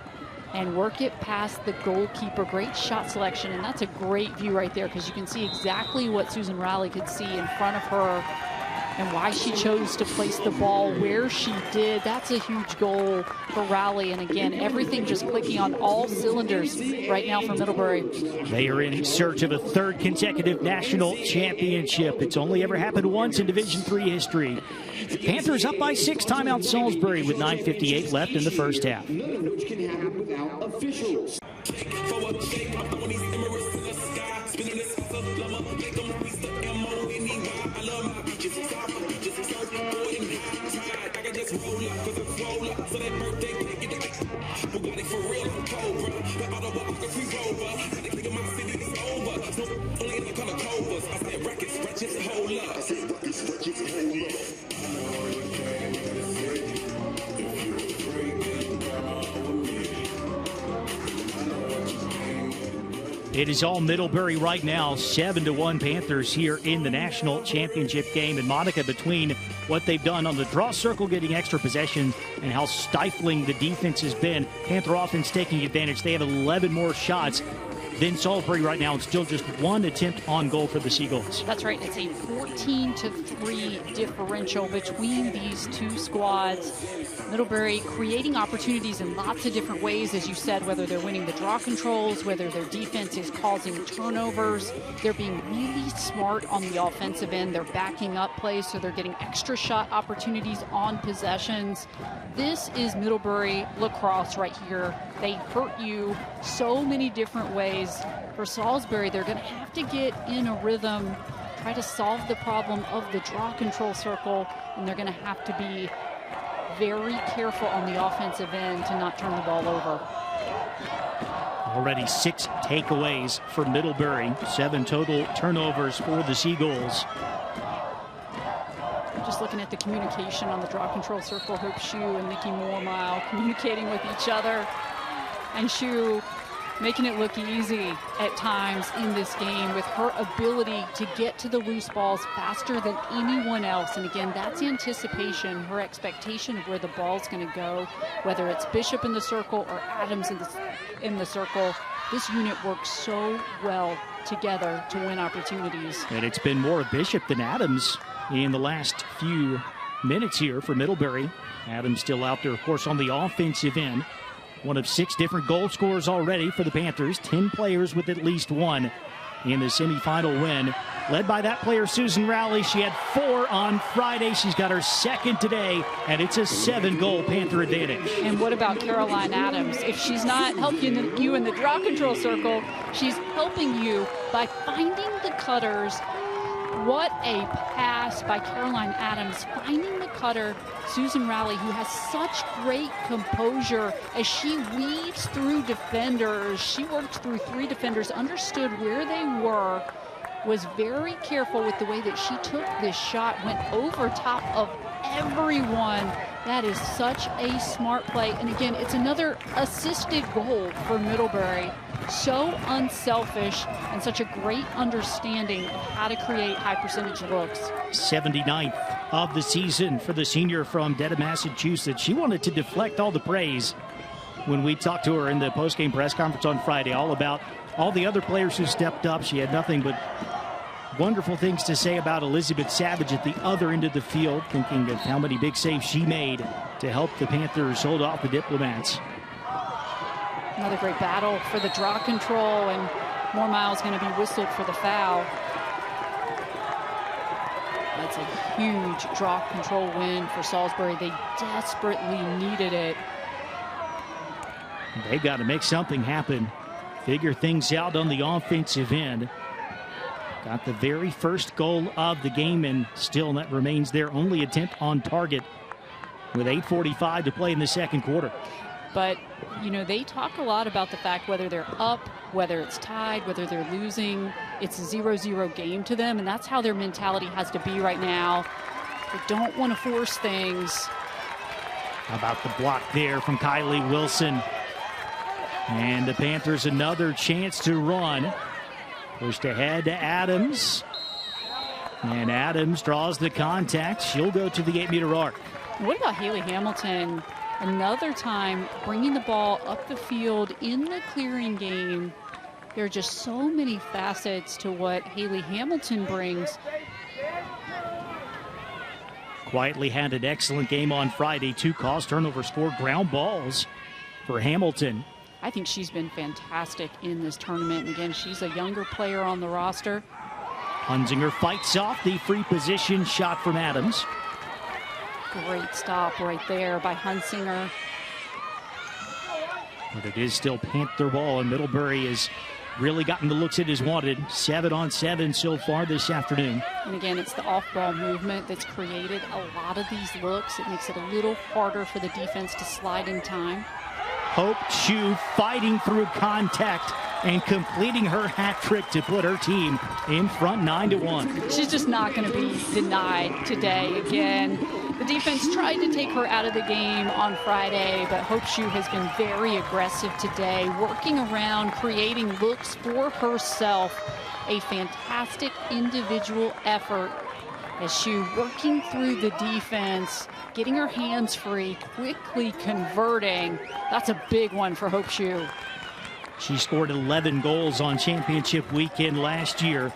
and work it past the goalkeeper. Great shot selection, and that's a great view right there, because you can see exactly what Susan Rowley could see in front of her and why she chose to place the ball where she did. That's a huge goal for Rowley, and again, everything just clicking on all cylinders right now for Middlebury. They are in search of a 3rd consecutive national championship. It's only ever happened once in Division III history. Panthers up by 6, timeout Salisbury with 9:58 left in the first half. It is all Middlebury right now, 7-1 Panthers here in the national championship game. And Monica, between what they've done on the draw circle, getting extra possession, and how stifling the defense has been, Panther offense taking advantage. They have 11 more shots than Salisbury right now, and still just 1 attempt on goal for the Seagulls. That's right. It's a 14-3 differential between these two squads. Middlebury creating opportunities in lots of different ways, as you said, whether they're winning the draw controls, whether their defense is causing turnovers. They're being really smart on the offensive end. They're backing up plays, so they're getting extra shot opportunities on possessions. This is Middlebury lacrosse right here. They hurt you so many different ways. For Salisbury, they're going to have to get in a rhythm, try to solve the problem of the draw control circle, and they're going to have to be very careful on the offensive end to not turn the ball over. Already 6 takeaways for Middlebury, 7 total turnovers for the Seagulls. Just looking at the communication on the draw control circle, Hope Shue and Nikki Mormile communicating with each other, and Shue making it look easy at times in this game with her ability to get to the loose balls faster than anyone else. And again, that's anticipation, her expectation of where the ball's going to go, whether it's Bishop in the circle or Adams in the circle. This unit works so well together to win opportunities. And it's been more Bishop than Adams in the last few minutes here for Middlebury. Adams still out there, of course, on the offensive end. One of 6 different goal scorers already for the Panthers. 10 players with at least 1 in the semifinal win. Led by that player, Susan Rowley. She had 4 on Friday. She's got her 2nd today, and it's a 7-goal Panther advantage. And what about Caroline Adams? If she's not helping you in the draw control circle, she's helping you by finding the cutters, What a pass by Caroline Adams, finding the cutter, Susan Rowley, who has such great composure as she weaves through defenders. She worked through 3 defenders, understood where they were, was very careful with the way that she took this shot, went over top of everyone. That is such a smart play. And again, it's another assisted goal for Middlebury. So unselfish and such a great understanding of how to create high percentage looks. 79th of the season for the senior from Dedham, Massachusetts. She wanted to deflect all the praise when we talked to her in the post-game press conference on Friday, all about all the other players who stepped up. She had nothing but wonderful things to say about Elizabeth Savage at the other end of the field, thinking of how many big saves she made to help the Panthers hold off the Diplomats. Another great battle for the draw control, and more miles going to be whistled for the foul. That's a huge draw control win for Salisbury. They desperately needed it. They've got to make something happen, figure things out on the offensive end. Got the very first goal of the game, and still that remains their only attempt on target with 8:45 to play in the second quarter. But, you know, they talk a lot about the fact whether they're up, whether it's tied, whether they're losing, it's a 0-0 game to them, and that's how their mentality has to be right now. They don't want to force things. How about the block there from Kylie Wilson? And the Panthers another chance to run. Pushed ahead to Adams. And Adams draws the contact. She'll go to the 8-meter arc. What about Haley Hamilton? Another time bringing the ball up the field in the clearing game. There are just so many facets to what Haley Hamilton brings. Quietly had an excellent game on Friday. 2 calls, turnovers, 4 ground balls for Hamilton. I think she's been fantastic in this tournament. And again, she's a younger player on the roster. Hunzinger fights off the free position shot from Adams. Great stop right there by Hunsinger. But it is still Panther ball, and Middlebury has really gotten the looks it has wanted. 7-on-7 so far this afternoon. And again, it's the off-ball movement that's created a lot of these looks. It makes it a little harder for the defense to slide in time. Hope Shue fighting through contact and completing her hat trick to put her team in front 9-1. She's just not going to be denied today again. The defense tried to take her out of the game on Friday, but Hope Shue has been very aggressive today, working around, creating looks for herself. A fantastic individual effort as Shue working through the defense, getting her hands free, quickly converting. That's a big one for Hope Shue. She scored 11 goals on championship weekend last year,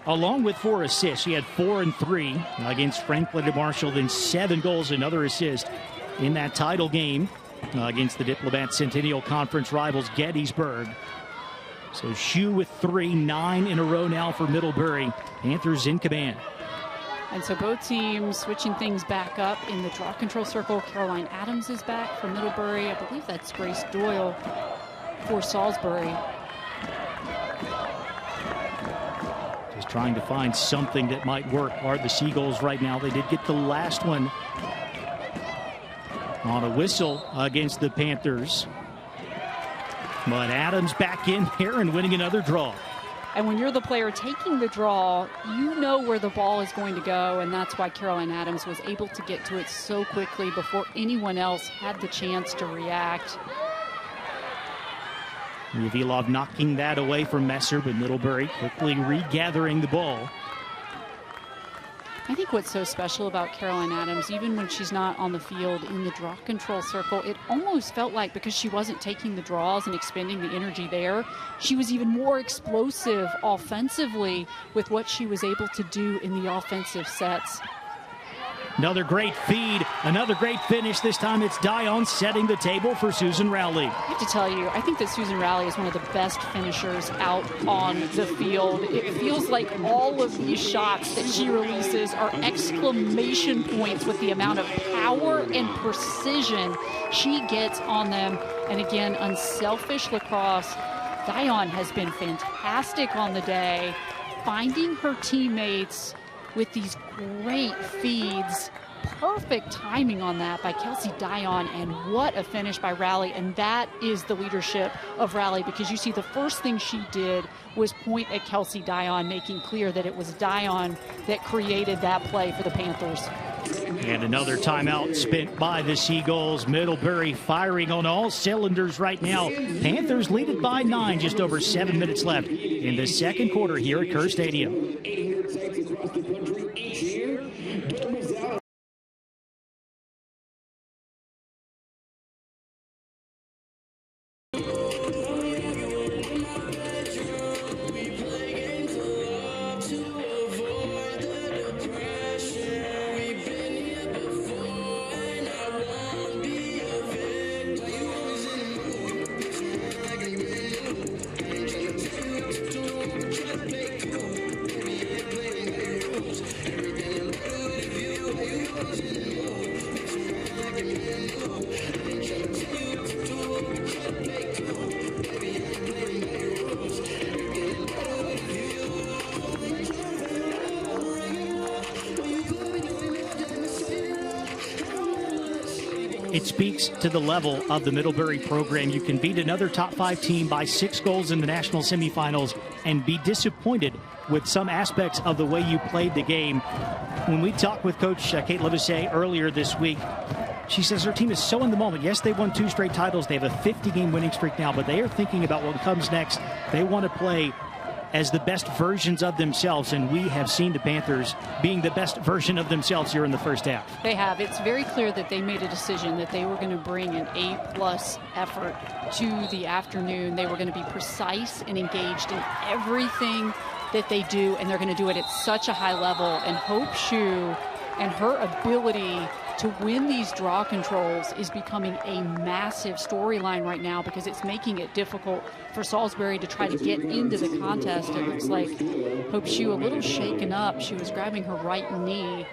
along with 4 assists. She had 4 and 3 against Franklin and Marshall, then 7 goals, another assist in that title game against the Diplomat Centennial Conference rivals Gettysburg. So Shue with 3, 9 in a row now for Middlebury. Panthers in command. And so both teams switching things back up in the draw control circle. Caroline Adams is back for Middlebury. I believe that's Grace Doyle for Salisbury. Just trying to find something that might work are the Seagulls right now. They did get the last one on a whistle against the Panthers. But Adams back in there and winning another draw. And when you're the player taking the draw, you know where the ball is going to go, and that's why Caroline Adams was able to get to it so quickly before anyone else had the chance to react. Yavilov knocking that away from Messer, but Middlebury quickly regathering the ball. I think what's so special about Caroline Adams, even when she's not on the field in the draw control circle, it almost felt like because she wasn't taking the draws and expending the energy there, she was even more explosive offensively with what she was able to do in the offensive sets. Another great feed, another great finish. This time it's Dion setting the table for Susan Rowley. I have to tell you, I think that Susan Rowley is one of the best finishers out on the field. It feels like all of these shots that she releases are exclamation points with the amount of power and precision she gets on them. And again, unselfish lacrosse. Dion has been fantastic on the day. finding her teammates with these great feeds. Perfect timing on that by Kelsey Dion, and what a finish by Raleigh. And that is the leadership of Raleigh, because you see the first thing she did was point at Kelsey Dion, making clear that it was Dion that created that play for the Panthers. And another timeout spent by the Seagulls. Middlebury firing on all cylinders right now. Panthers lead it by 9, just over 7 minutes left in the second quarter here at Kerr Stadium. It speaks to the level of the Middlebury program. You can beat another top 5 team by 6 goals in the national semifinals and be disappointed with some aspects of the way you played the game. When we talked with Coach Kate Livesey earlier this week, she says her team is so in the moment. Yes, they won 2 straight titles. They have a 50-game winning streak now, but they are thinking about what comes next. They want to play as the best versions of themselves, and we have seen the Panthers being the best version of themselves here in the first half. They have. It's very clear that they made a decision that they were going to bring an A+ effort to the afternoon. They were going to be precise and engaged in everything that they do, and they're going to do it at such a high level. And Hope Shue and her ability to win these draw controls is becoming a massive storyline right now, because it's making it difficult for Salisbury to try to get into the contest. It looks like Hope Shue a little shaken up. She was grabbing her right knee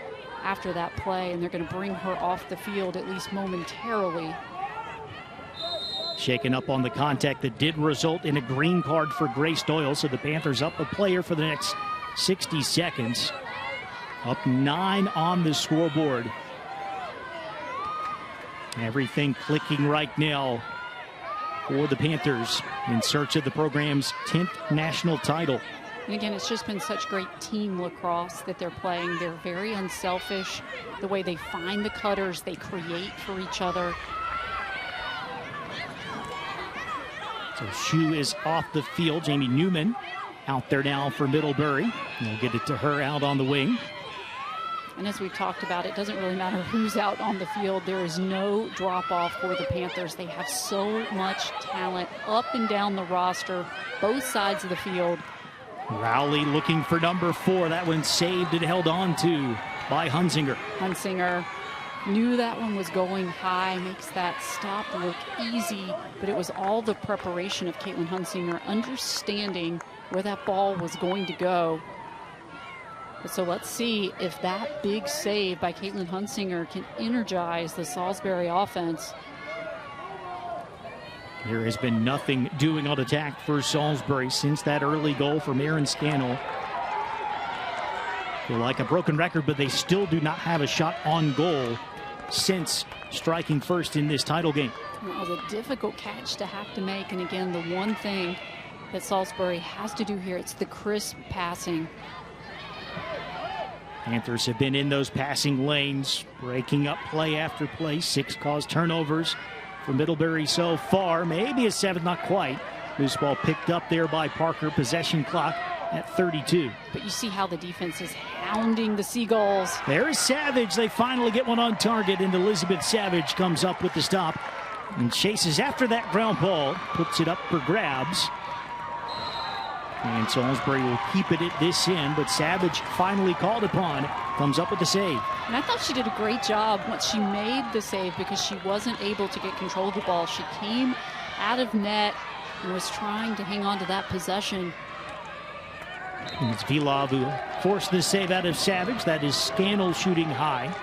after that play, and they're going to bring her off the field at least momentarily. Shaken up on the contact that did result in a green card for Grace Doyle, so the Panthers up a player for the next 60 seconds. Up 9 on the scoreboard. Everything clicking right now for the Panthers in search of the program's 10th national title. And again, it's just been such great team lacrosse that they're playing. They're very unselfish. The way they find the cutters, they create for each other. So Shue is off the field. Jamie Newman out there now for Middlebury. We'll get it to her out on the wing. And as we've talked about, it doesn't really matter who's out on the field. There is no drop-off for the Panthers. They have so much talent up and down the roster, both sides of the field. Rowley looking for number 4. That one saved and held on to by Hunsinger. Hunsinger knew that one was going high, makes that stop look easy, but it was all the preparation of Caitlin Hunsinger, understanding where that ball was going to go. So let's see if that big save by Caitlin Hunsinger can energize the Salisbury offense. There has been nothing doing on attack for Salisbury since that early goal from Aaron Scannell. Feel like a broken record, but they still do not have a shot on goal since striking first in this title game. It was a difficult catch to have to make, and again, the one thing that Salisbury has to do here, it's the crisp passing. Panthers have been in those passing lanes, breaking up play after play. 6 caused turnovers for Middlebury so far. Maybe a 7th, not quite. Loose ball picked up there by Parker. Possession clock at 32. But you see how the defense is hounding the Seagulls. There is Savage. They finally get one on target, and Elizabeth Savage comes up with the stop and chases after that ground ball. Puts it up for grabs. And Salisbury will keep it at this end, but Savage finally called upon, comes up with the save. And I thought she did a great job once she made the save, because she wasn't able to get control of the ball. She came out of net and was trying to hang on to that possession. And it's Vilov who forced the save out of Savage. That is Scannell shooting high.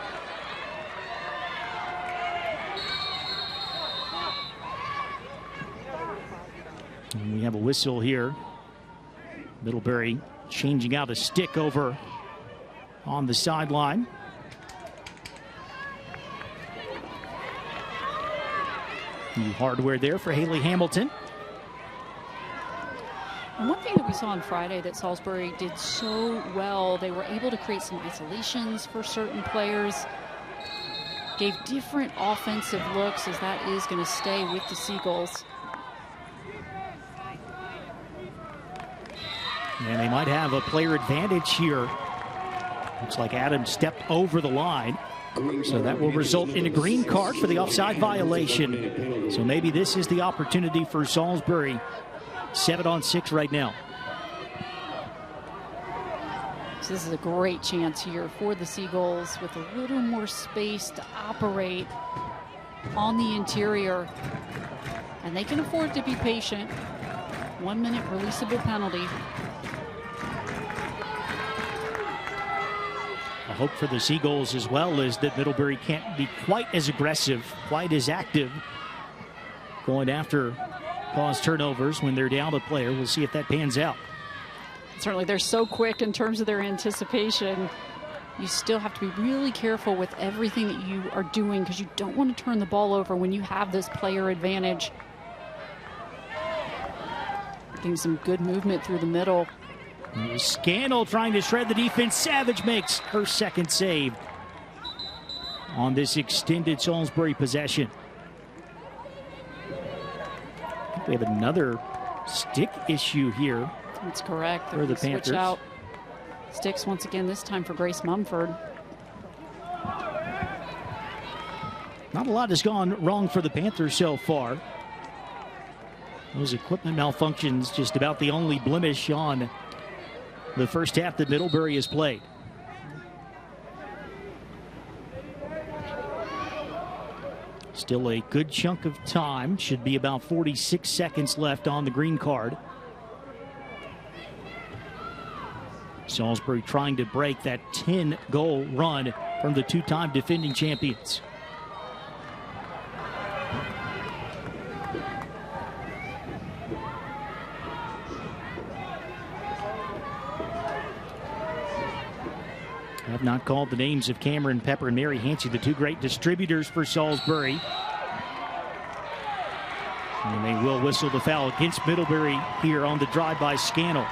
And we have a whistle here. Middlebury changing out a stick over on the sideline. New hardware there for Haley Hamilton. And one thing that we saw on Friday that Salisbury did so well, they were able to create some isolations for certain players, gave different offensive looks, as that is going to stay with the Seagulls. And they might have a player advantage here. Looks like Adam stepped over the line. So that will result in a green card for the offside violation. So maybe this is the opportunity for Salisbury. 7-on-6 right now. So this is a great chance here for the Seagulls with a little more space to operate on the interior. And they can afford to be patient. 1 minute releasable penalty. A hope for the Seagulls as well is that Middlebury can't be quite as aggressive, quite as active, going after cause turnovers when they're down a player. We'll see if that pans out. Certainly, they're so quick in terms of their anticipation. You still have to be really careful with everything that you are doing because you don't want to turn the ball over when you have this player advantage. Getting some good movement through the middle. Scannell trying to shred the defense. Savage makes her second save on this extended Salisbury possession. We have another stick issue here. That's correct. For the Panthers. Switch out sticks once again, this time for Grace Mumford. Not a lot has gone wrong for the Panthers so far. Those equipment malfunctions just about the only blemish on the first half that Middlebury has played. Still a good chunk of time. Should be about 46 seconds left on the green card. Salisbury trying to break that 10-goal run from the two-time defending champions. I have not called the names of Cameron Pepper and Mary Hancey, the two great distributors for Salisbury. And they will whistle the foul against Middlebury here on the drive by Scannell.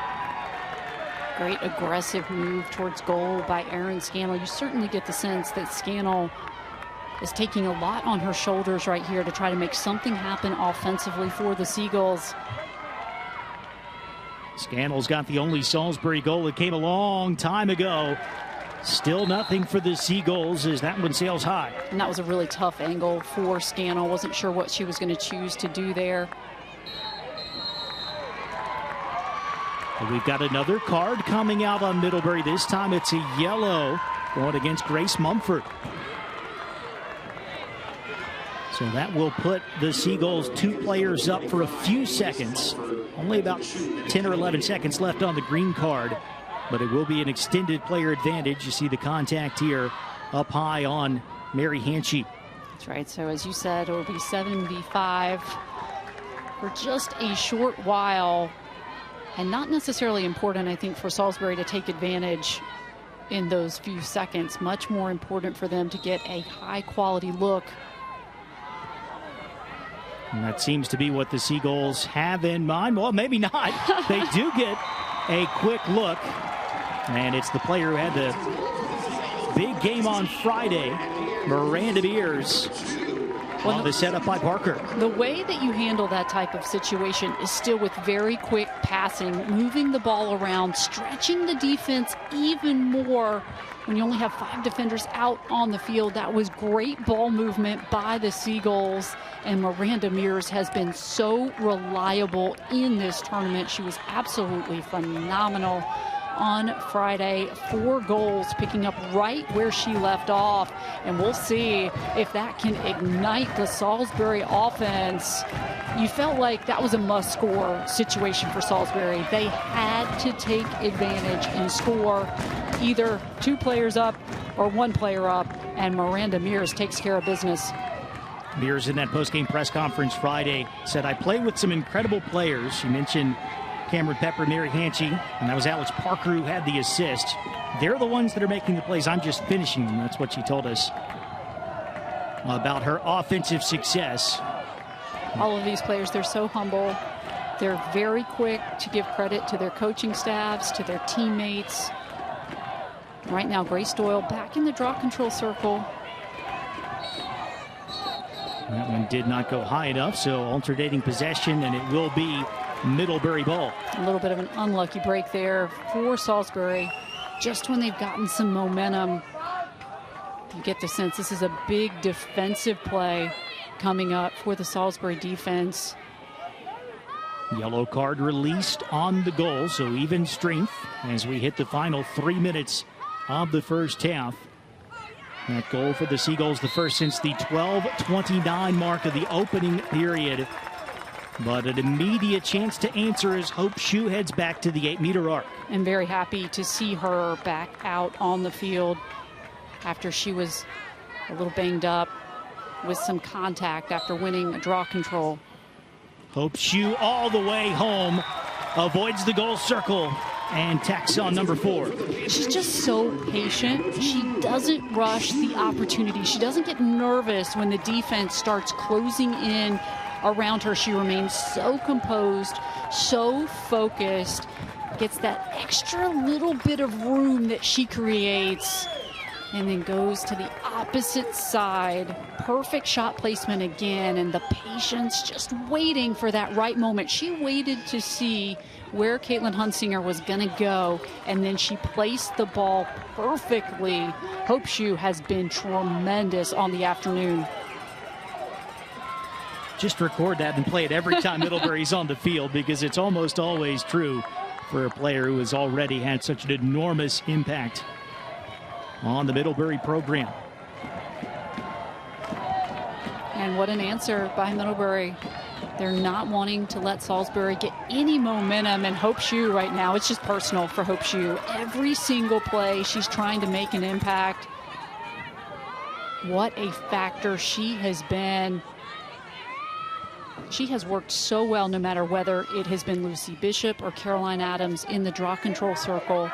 Great aggressive move towards goal by Erin Scannell. You certainly get the sense that Scannell is taking a lot on her shoulders right here to try to make something happen offensively for the Seagulls. Scannell's got the only Salisbury goal that came a long time ago. Still nothing for the Seagulls as that one sails high. And that was a really tough angle for Scannell. Wasn't sure what she was going to choose to do there. And we've got another card coming out on Middlebury. This time it's a yellow going against Grace Mumford. So that will put the Seagulls 2 players up for a few seconds. Only about 10 or 11 seconds left on the green card. But it will be an extended player advantage. You see the contact here up high on Mary Hancey. That's right. So as you said, it will be 75 for just a short while. And not necessarily important, I think, for Salisbury to take advantage in those few seconds. Much more important for them to get a high-quality look. And that seems to be what the Seagulls have in mind. Well, maybe not. They do get a quick look. And it's the player who had the big game on Friday, Miranda Mears, on the setup by Parker. The way that you handle that type of situation is still with very quick passing, moving the ball around, stretching the defense even more when you only have 5 defenders out on the field. That was great ball movement by the Seagulls, and Miranda Mears has been so reliable in this tournament. She was absolutely phenomenal on Friday. 4 goals, picking up right where she left off, and we'll see if that can ignite the Salisbury offense. You felt like that was a must-score situation for Salisbury. They had to take advantage and score either 2 players up or 1 player up, and Miranda Mears takes care of business. Mears in that post-game press conference Friday said, "I play with some incredible players." She mentioned Cameron Pepper, Mary Hanchy, and that was Alex Parker who had the assist. They're the ones that are making the plays. I'm just finishing them. That's what she told us about her offensive success. All of these players, they're so humble. They're very quick to give credit to their coaching staffs, to their teammates. Right now, Grace Doyle back in the draw control circle. That one did not go high enough, so alternating possession, and it will be Middlebury ball. A little bit of an unlucky break there for Salisbury. Just when they've gotten some momentum, you get the sense this is a big defensive play coming up for the Salisbury defense. Yellow card released on the goal, so even strength as we hit the final 3 minutes of the first half. That goal for the Seagulls, the first since the 12:29 mark of the opening period. But an immediate chance to answer as Hope Shue heads back to the 8-meter arc. And very happy to see her back out on the field after she was a little banged up with some contact after winning a draw control. Hope Shue all the way home, avoids the goal circle, and tacks on number 4. She's just so patient. She doesn't rush the opportunity. She doesn't get nervous when the defense starts closing in around her. She remains so composed, so focused, gets that extra little bit of room that she creates, and then goes to the opposite side. Perfect shot placement again, and the patience just waiting for that right moment. She waited to see where Caitlin Hunsinger was going to go, and then she placed the ball perfectly. Hope Shue has been tremendous on the afternoon. Just record that and play it every time Middlebury's on the field, because it's almost always true for a player who has already had such an enormous impact on the Middlebury program. And what an answer by Middlebury. They're not wanting to let Salisbury get any momentum, and Hope Shue right now, it's just personal for Hope Shue. Every single play, she's trying to make an impact. What a factor she has been. She has worked so well, no matter whether it has been Lucy Bishop or Caroline Adams in the draw control circle.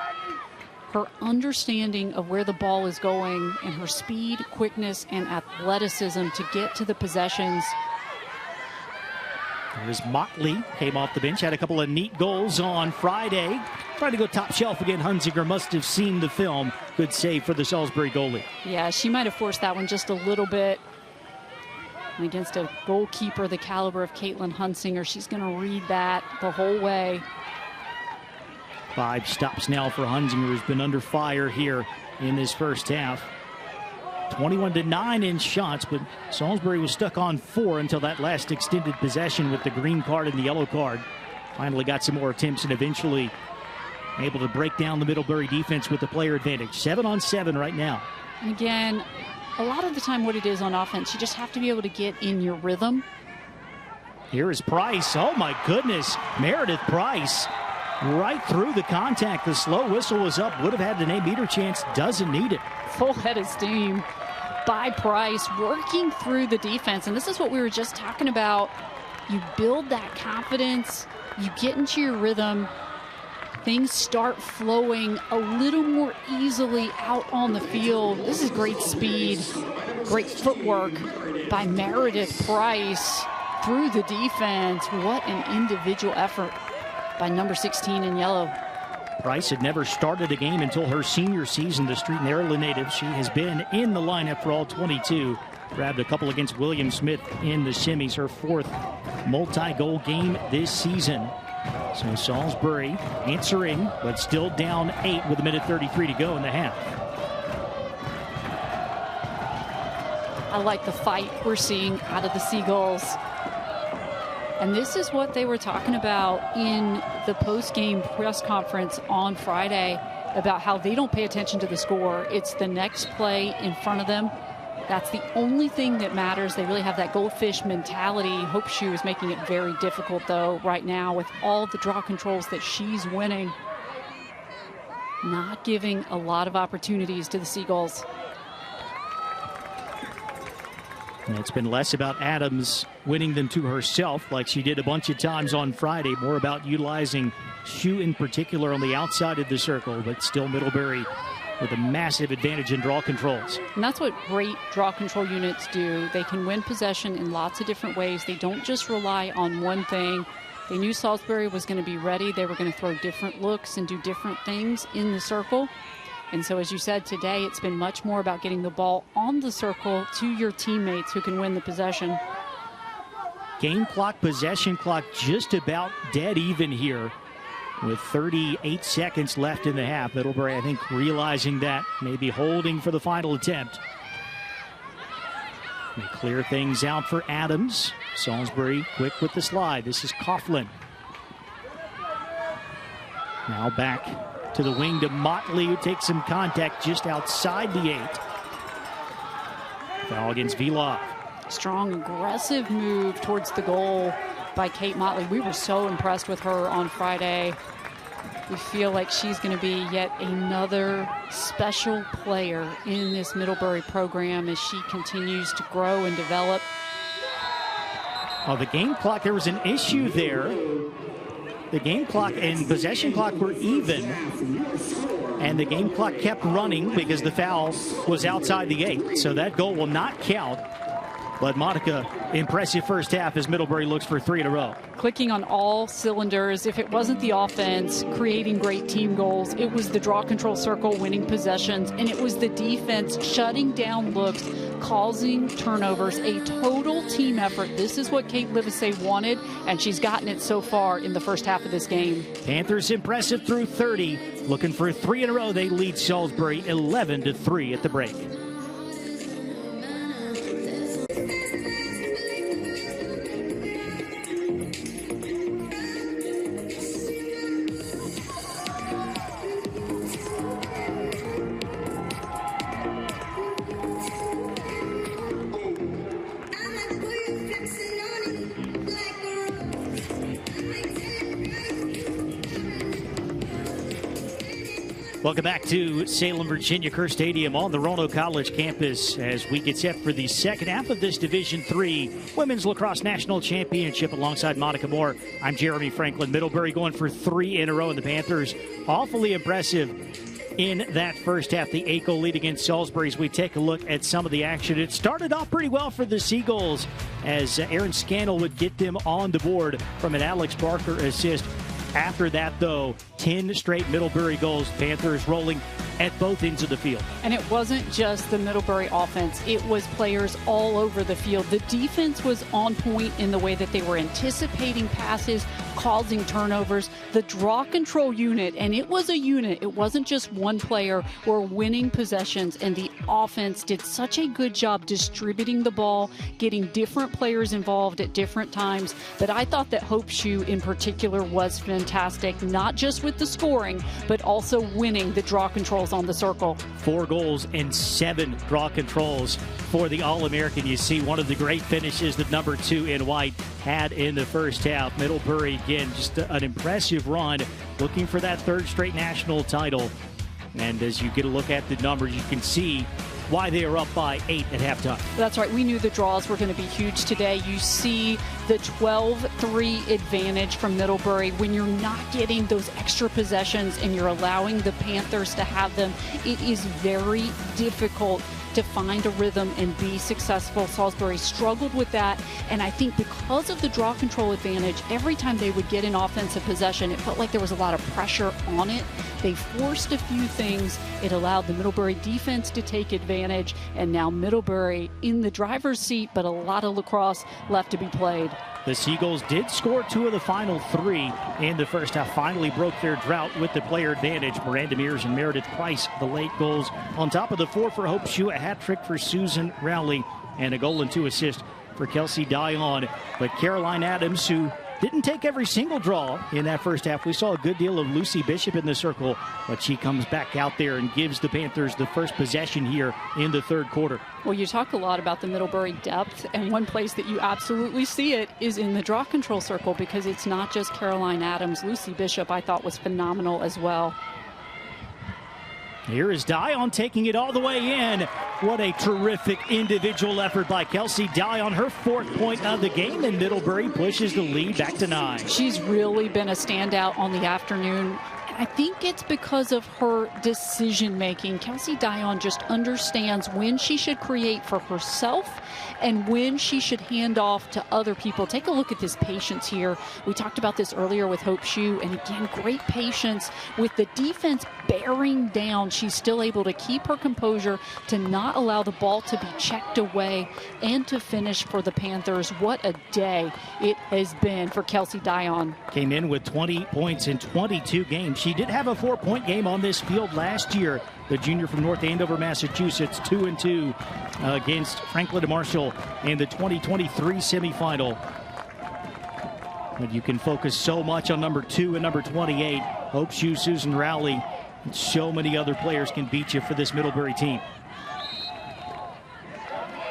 Her understanding of where the ball is going and her speed, quickness, and athleticism to get to the possessions. There's Motley, came off the bench, had a couple of neat goals on Friday. Trying to go top shelf again. Hunsinger must have seen the film. Good save for the Salisbury goalie. Yeah, she might have forced that one just a little bit. And against a goalkeeper the caliber of Caitlin Hunsinger, she's going to read that the whole way. 5 stops now for Hunsinger, who's been under fire here in this first half. 21-9 in shots, but Salisbury was stuck on 4 until that last extended possession with the green card and the yellow card. Finally got some more attempts and eventually able to break down the Middlebury defense with the player advantage. 7-on-7 right now. And again, a lot of the time what it is on offense, you just have to be able to get in your rhythm. Here is Price. Oh my goodness, Meredith Price. Right through the contact. The slow whistle was up. Would have had an 8-meter chance. Doesn't need it. Full head of steam by Price, working through the defense. And this is what we were just talking about. You build that confidence. You get into your rhythm. Things start flowing a little more easily out on the field. This is great speed, great footwork by Meredith Price through the defense. What an individual effort by number 16 in yellow. Price had never started a game until her senior season, the Street and Maryland native. She has been in the lineup for all 22. Grabbed a couple against William Smith in the semis, her 4th multi-goal game this season. So Salisbury answering, but still down 8 with 1:33 to go in the half. I like the fight we're seeing out of the Seagulls. And this is what they were talking about in the post-game press conference on Friday about how they don't pay attention to the score. It's the next play in front of them. That's the only thing that matters. They really have that goldfish mentality. Hope Shue is making it very difficult, though, right now with all the draw controls that she's winning. Not giving a lot of opportunities to the Seagulls. And it's been less about Adams winning them to herself like she did a bunch of times on Friday, more about utilizing Shue in particular on the outside of the circle, but still Middlebury with a massive advantage in draw controls. And that's what great draw control units do. They can win possession in lots of different ways. They don't just rely on one thing. They knew Salisbury was going to be ready. They were going to throw different looks and do different things in the circle. And so, as you said, today it's been much more about getting the ball on the circle to your teammates who can win the possession. Game clock, possession clock just about dead even here with 38 seconds left in the half. Middlebury, I think, realizing that, maybe holding for the final attempt. They clear things out for Adams. Salisbury quick with the slide. This is Coughlin. Now back to the wing to Motley, who takes some contact just outside the 8. Foul against Vila. Strong, aggressive move towards the goal by Kate Motley. We were so impressed with her on Friday. We feel like she's going to be yet another special player in this Middlebury program as she continues to grow and develop. Oh, the game clock, there was an issue there. The game clock and possession clock were even, and the game clock kept running because the foul was outside the 8. So that goal will not count. But Monica, impressive first half as Middlebury looks for 3 in a row. Clicking on all cylinders. If it wasn't the offense creating great team goals, it was the draw control circle winning possessions, and it was the defense shutting down looks, causing turnovers. A total team effort. This is what Kate Livesey wanted, and she's gotten it so far in the first half of this game. Panthers impressive through 30. Looking for 3 in a row. They lead Salisbury 11-3 at the break. Welcome back to Salem, Virginia, Kerr Stadium on the Roanoke College campus as we get set for the second half of this Division III Women's Lacrosse National Championship alongside Monica Moore. I'm Jeremy Franklin. Middlebury going for 3 in a row, and the Panthers awfully impressive in that first half. The 8-goal lead against Salisbury as we take a look at some of the action. It started off pretty well for the Seagulls as Aaron Scannell would get them on the board from an Alex Barker assist. After that, though, 10 straight Middlebury goals. Panthers rolling at both ends of the field. And it wasn't just the Middlebury offense. It was players all over the field. The defense was on point in the way that they were anticipating passes, causing turnovers. The draw control unit, and it was a unit. It wasn't just one player, were winning possessions, and the offense did such a good job distributing the ball, getting different players involved at different times. But I thought that Hope Shue in particular was fantastic, not just with the scoring, but also winning the draw controls on the circle. 4 goals and 7 draw controls for the All-American. You see one of the great finishes that number 2 in white had in the first half. Middlebury, again, just an impressive run, looking for that 3rd straight national title. And as you get a look at the numbers, you can see why they are up by 8 at halftime. That's right. We knew the draws were going to be huge today. You see the 12-3 advantage from Middlebury when you're not getting those extra possessions and you're allowing the Panthers to have them. It is very difficult to find a rhythm and be successful. Salisbury struggled with that, and I think because of the draw control advantage, every time they would get an offensive possession, it felt like there was a lot of pressure on it. They forced a few things. It allowed the Middlebury defense to take advantage, and now Middlebury in the driver's seat, but a lot of lacrosse left to be played. The Seagulls did score 2 of the final 3 in the first half, finally broke their drought with the player advantage. Miranda Mears and Meredith Price, the late goals. On top of the 4 for Hope Shue, a hat trick for Susan Rowley, and a goal and 2 assists for Kelsey Dion. But Caroline Adams, who didn't take every single draw in that first half. We saw a good deal of Lucy Bishop in the circle, but she comes back out there and gives the Panthers the first possession here in the 3rd quarter. Well, you talk a lot about the Middlebury depth, and one place that you absolutely see it is in the draw control circle, because it's not just Caroline Adams. Lucy Bishop, I thought, was phenomenal as well. Here is Dion taking it all the way in. What a terrific individual effort by Kelsey Dion. Her 4th point of the game, and Middlebury pushes the lead back to 9. She's really been a standout on the afternoon. I think it's because of her decision making. Kelsey Dion just understands when she should create for herself and when she should hand off to other people. Take a look at this patience here. We talked about this earlier with Hope Shue, and again, great patience with the defense bearing down. She's still able to keep her composure, to not allow the ball to be checked away, and to finish for the Panthers. What a day it has been for Kelsey Dion. Came in with 20 points in 22 games. She did have a 4-point game on this field last year. The junior from North Andover, Massachusetts, 2-2 against Franklin and Marshall in the 2023 semifinal. But you can focus so much on number 2 and number 28. Hope Shue, Susan Rowley, and so many other players can beat you for this Middlebury team.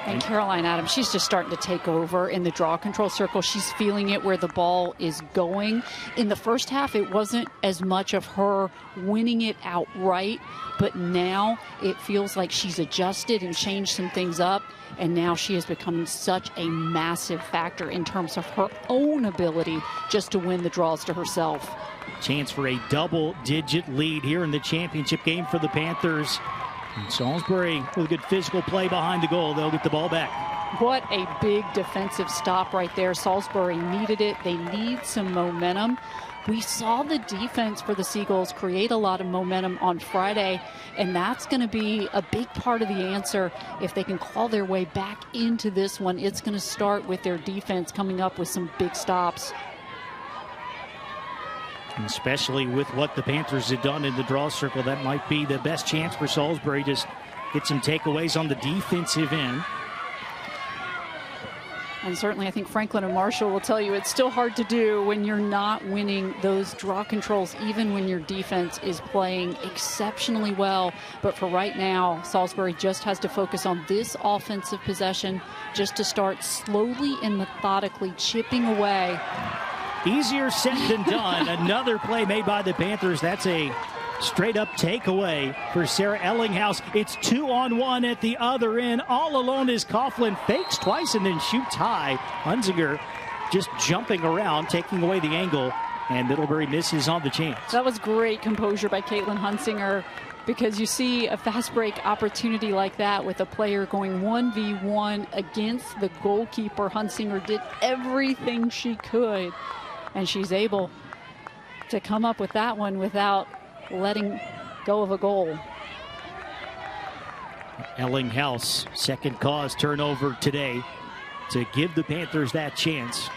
And Caroline Adams, she's just starting to take over in the draw control circle. She's feeling it where the ball is going. In the first half, it wasn't as much of her winning it outright, but now it feels like she's adjusted and changed some things up, and now she has become such a massive factor in terms of her own ability just to win the draws to herself. Chance for a double-digit lead here in the championship game for the Panthers. And Salisbury with a good physical play behind the goal. They'll get the ball back. What a big defensive stop right there. Salisbury needed it. They need some momentum. We saw the defense for the Seagulls create a lot of momentum on Friday, and that's going to be a big part of the answer. If they can claw their way back into this one, it's going to start with their defense coming up with some big stops. And especially with what the Panthers have done in the draw circle, that might be the best chance for Salisbury. Just get some takeaways on the defensive end. And certainly I think Franklin and Marshall will tell you it's still hard to do when you're not winning those draw controls, even when your defense is playing exceptionally well. But for right now, Salisbury just has to focus on this offensive possession just to start slowly and methodically chipping away. Easier said than done. Another play made by the Panthers. That's a straight-up takeaway for Sarah Ellinghaus. It's 2-on-1 at the other end. All alone is Coughlin. Fakes twice and then shoots high. Hunzinger just jumping around, taking away the angle, and Middlebury misses on the chance. That was great composure by Caitlin Hunzinger, because you see a fast break opportunity like that with a player going 1v1 against the goalkeeper. Hunzinger did everything she could, and she's able to come up with that one without letting go of a goal. Ellinghaus, second cause turnover today to give the Panthers that chance.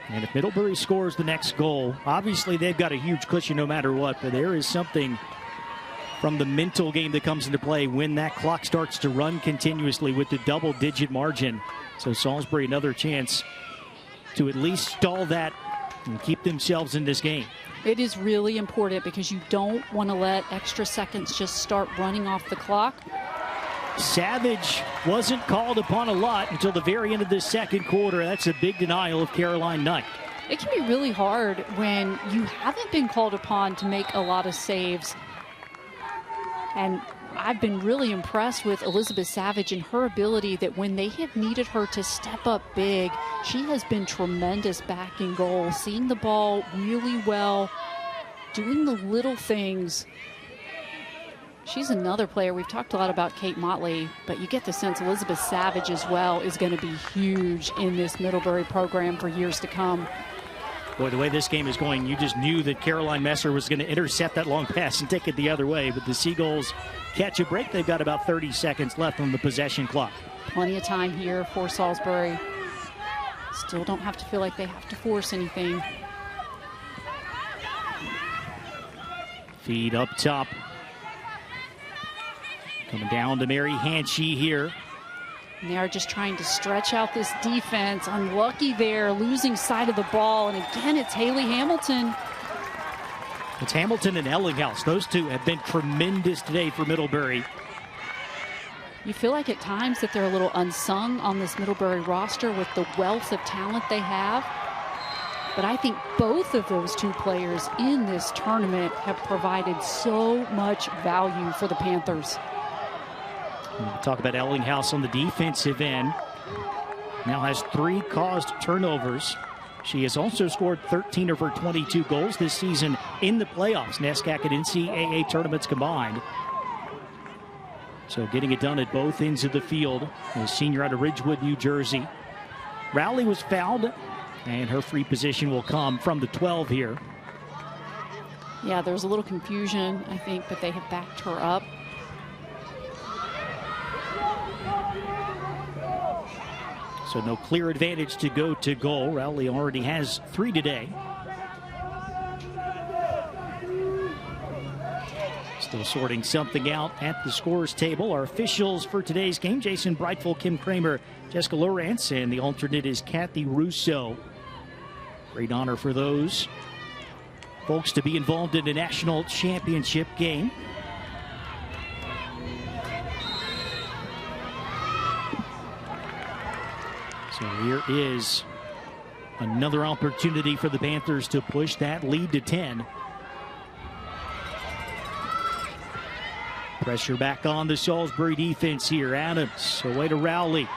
And if Middlebury scores the next goal, obviously they've got a huge cushion no matter what, but there is something from the mental game that comes into play when that clock starts to run continuously with the double-digit margin. So Salisbury another chance to at least stall that and keep themselves in this game. It is really important because you don't want to let extra seconds just start running off the clock. Savage wasn't called upon a lot until the very end of the second quarter. That's a big denial of Caroline Knight. It can be really hard when you haven't been called upon to make a lot of saves. And I've been really impressed with Elizabeth Savage and her ability that when they have needed her to step up big, she has been tremendous back in goal, seeing the ball really well, doing the little things. She's another player. We've talked a lot about Kate Motley, but you get the sense Elizabeth Savage as well is going to be huge in this Middlebury program for years to come. Boy, the way this game is going, you just knew that Caroline Messer was going to intercept that long pass and take it the other way. But the Seagulls catch a break. They've got about 30 seconds left on the possession clock. Plenty of time here for Salisbury. Still don't have to feel like they have to force anything. Feed up top. Coming down to Mary Hanchey here. And they're just trying to stretch out this defense. Unlucky there, losing sight of the ball. And again, it's Haley Hamilton. It's Hamilton and Ellinghaus. Those two have been tremendous today for Middlebury. You feel like at times that they're a little unsung on this Middlebury roster with the wealth of talent they have. But I think both of those two players in this tournament have provided so much value for the Panthers. We'll talk about Ellinghaus on the defensive end. Now has 3 caused turnovers. She has also scored 13 of her 22 goals this season in the playoffs, NESCAC and NCAA tournaments combined. So getting it done at both ends of the field. The senior out of Ridgewood, New Jersey. Rowley was fouled, and her free position will come from the 12 here. Yeah, there's a little confusion, I think, but they have backed her up. So no clear advantage to go to goal. Rowley already has 3 today. Still sorting something out at the scores table. Our officials for today's game: Jason Breitful, Kim Kramer, Jessica Lawrence, and the alternate is Kathy Russo. Great honor for those folks to be involved in a national championship game. So here is another opportunity for the Panthers to push that lead to 10. Pressure back on the Salisbury defense here. Adams away to Rowley.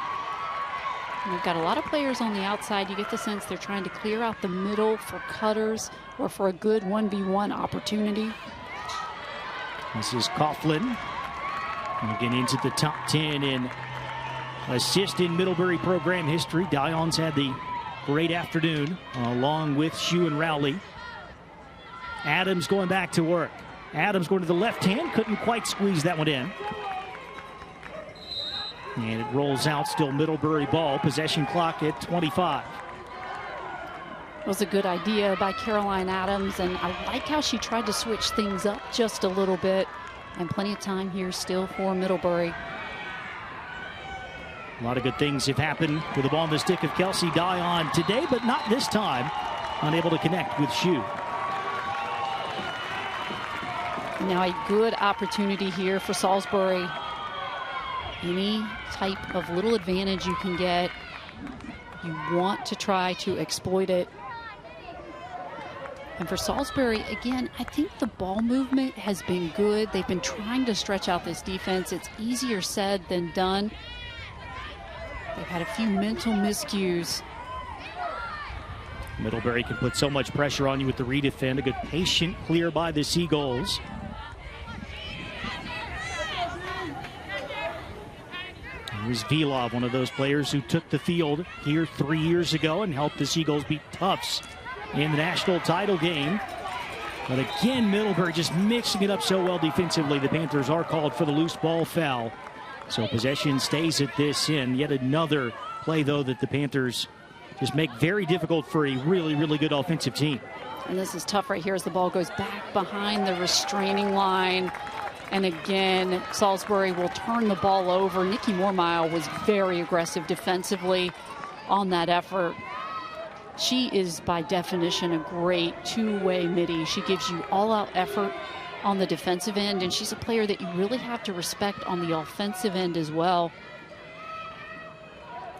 We've got a lot of players on the outside. You get the sense they're trying to clear out the middle for cutters or for a good 1v1 opportunity. This is Coughlin. Again into the top 10 in assist in Middlebury program history. Dion's had the great afternoon along with Shue and Rowley. Adams going back to work. Adams going to the left hand, couldn't quite squeeze that one in. And it rolls out, still Middlebury ball. Possession clock at 25. It was a good idea by Caroline Adams, and I like how she tried to switch things up just a little bit. And plenty of time here still for Middlebury. A lot of good things have happened with the ball in the stick of Kelsey Dion today, but not this time. Unable to connect with Shue. Now a good opportunity here for Salisbury. Any type of little advantage you can get, you want to try to exploit it. And for Salisbury, again, I think the ball movement has been good. They've been trying to stretch out this defense. It's easier said than done. They've had a few mental miscues. Middlebury can put so much pressure on you with the redefend. A good patient clear by the Seagulls. Here's Vilov, one of those players who took the field here 3 years ago and helped the Seagulls beat Tufts in the national title game. But again, Middlebury just mixing it up so well defensively. The Panthers are called for the loose ball foul. So possession stays at this end. Yet another play, though, that the Panthers just make very difficult for a really, really good offensive team. And this is tough right here as the ball goes back behind the restraining line. And again, Salisbury will turn the ball over. Nikki Mormile was very aggressive defensively on that effort. She is, by definition, a great two-way midi. She gives you all-out effort on the defensive end, and she's a player that you really have to respect on the offensive end as well.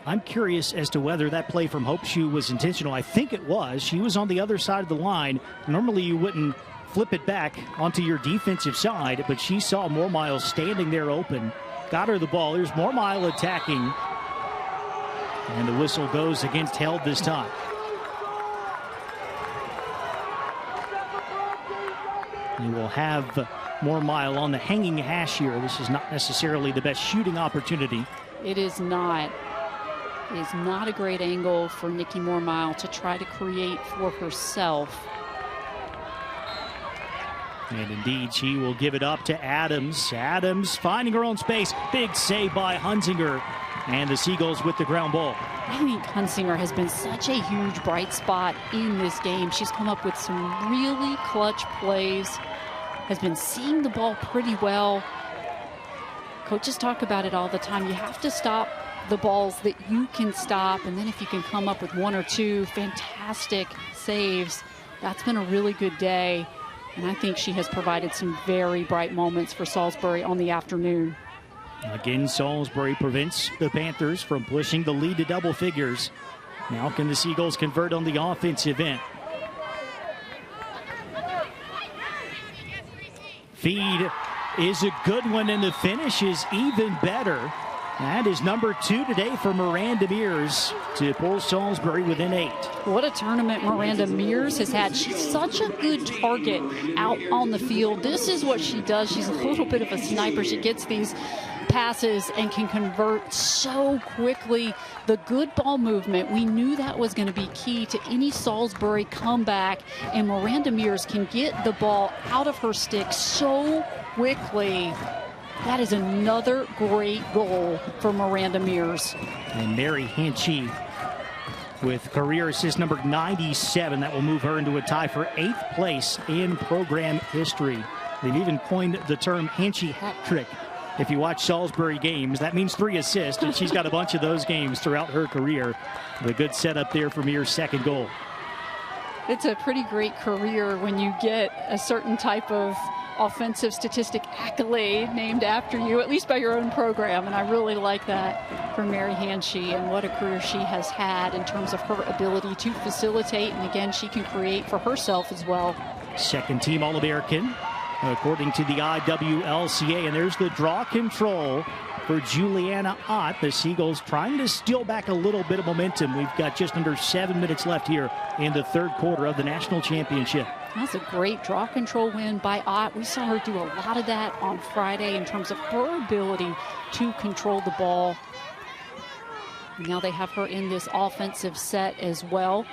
I'm curious as to whether that play from Hope Shue was intentional. I think it was. She was on the other side of the line. Normally you wouldn't flip it back onto your defensive side, but she saw Mormile standing there open. Got her the ball. Here's Mormile attacking. And the whistle goes against Held this time. You will have Mormile on the hanging hash here. This is not necessarily the best shooting opportunity. It is not. It is not a great angle for Nikki Mormile to try to create for herself. And indeed, she will give it up to Adams. Adams finding her own space. Big save by Hunsinger. And the Seagulls with the ground ball. I think Hunsinger has been such a huge bright spot in this game. She's come up with some really clutch plays. Has been seeing the ball pretty well. Coaches talk about it all the time. You have to stop the balls that you can stop. And then if you can come up with one or two fantastic saves, that's been a really good day. And I think she has provided some very bright moments for Salisbury on the afternoon. Again, Salisbury prevents the Panthers from pushing the lead to double figures. Now can the Seagulls convert on the offensive end? Feed is a good one, and the finish is even better. That is number 2 today for Miranda Mears to pull Salisbury within 8. What a tournament Miranda Mears has had. She's such a good target out on the field. This is what she does. She's a little bit of a sniper. She gets these passes and can convert so quickly. The good ball movement, we knew that was going to be key to any Salisbury comeback, and Miranda Mears can get the ball out of her stick so quickly. That is another great goal for Miranda Mears. And Mary Hanchy with career assist number 97. That will move her into a tie for 8th place in program history. They've even coined the term Hanchy hat trick. If you watch Salisbury games, that means 3 assists, and she's got a bunch of those games throughout her career. The good setup there for Mears' second goal. It's a pretty great career when you get a certain type of offensive statistic accolade named after you, at least by your own program, and I really like that for Mary Hanchy, and what a career she has had in terms of her ability to facilitate, and again, she can create for herself as well. Second team All-American, according to the IWLCA, and there's the draw control for Juliana Ott. The Seagulls trying to steal back a little bit of momentum. We've got just under 7 minutes left here in the third quarter of the national championship. That's a great draw control win by Ott. We saw her do a lot of that on Friday in terms of her ability to control the ball. Now they have her in this offensive set as well.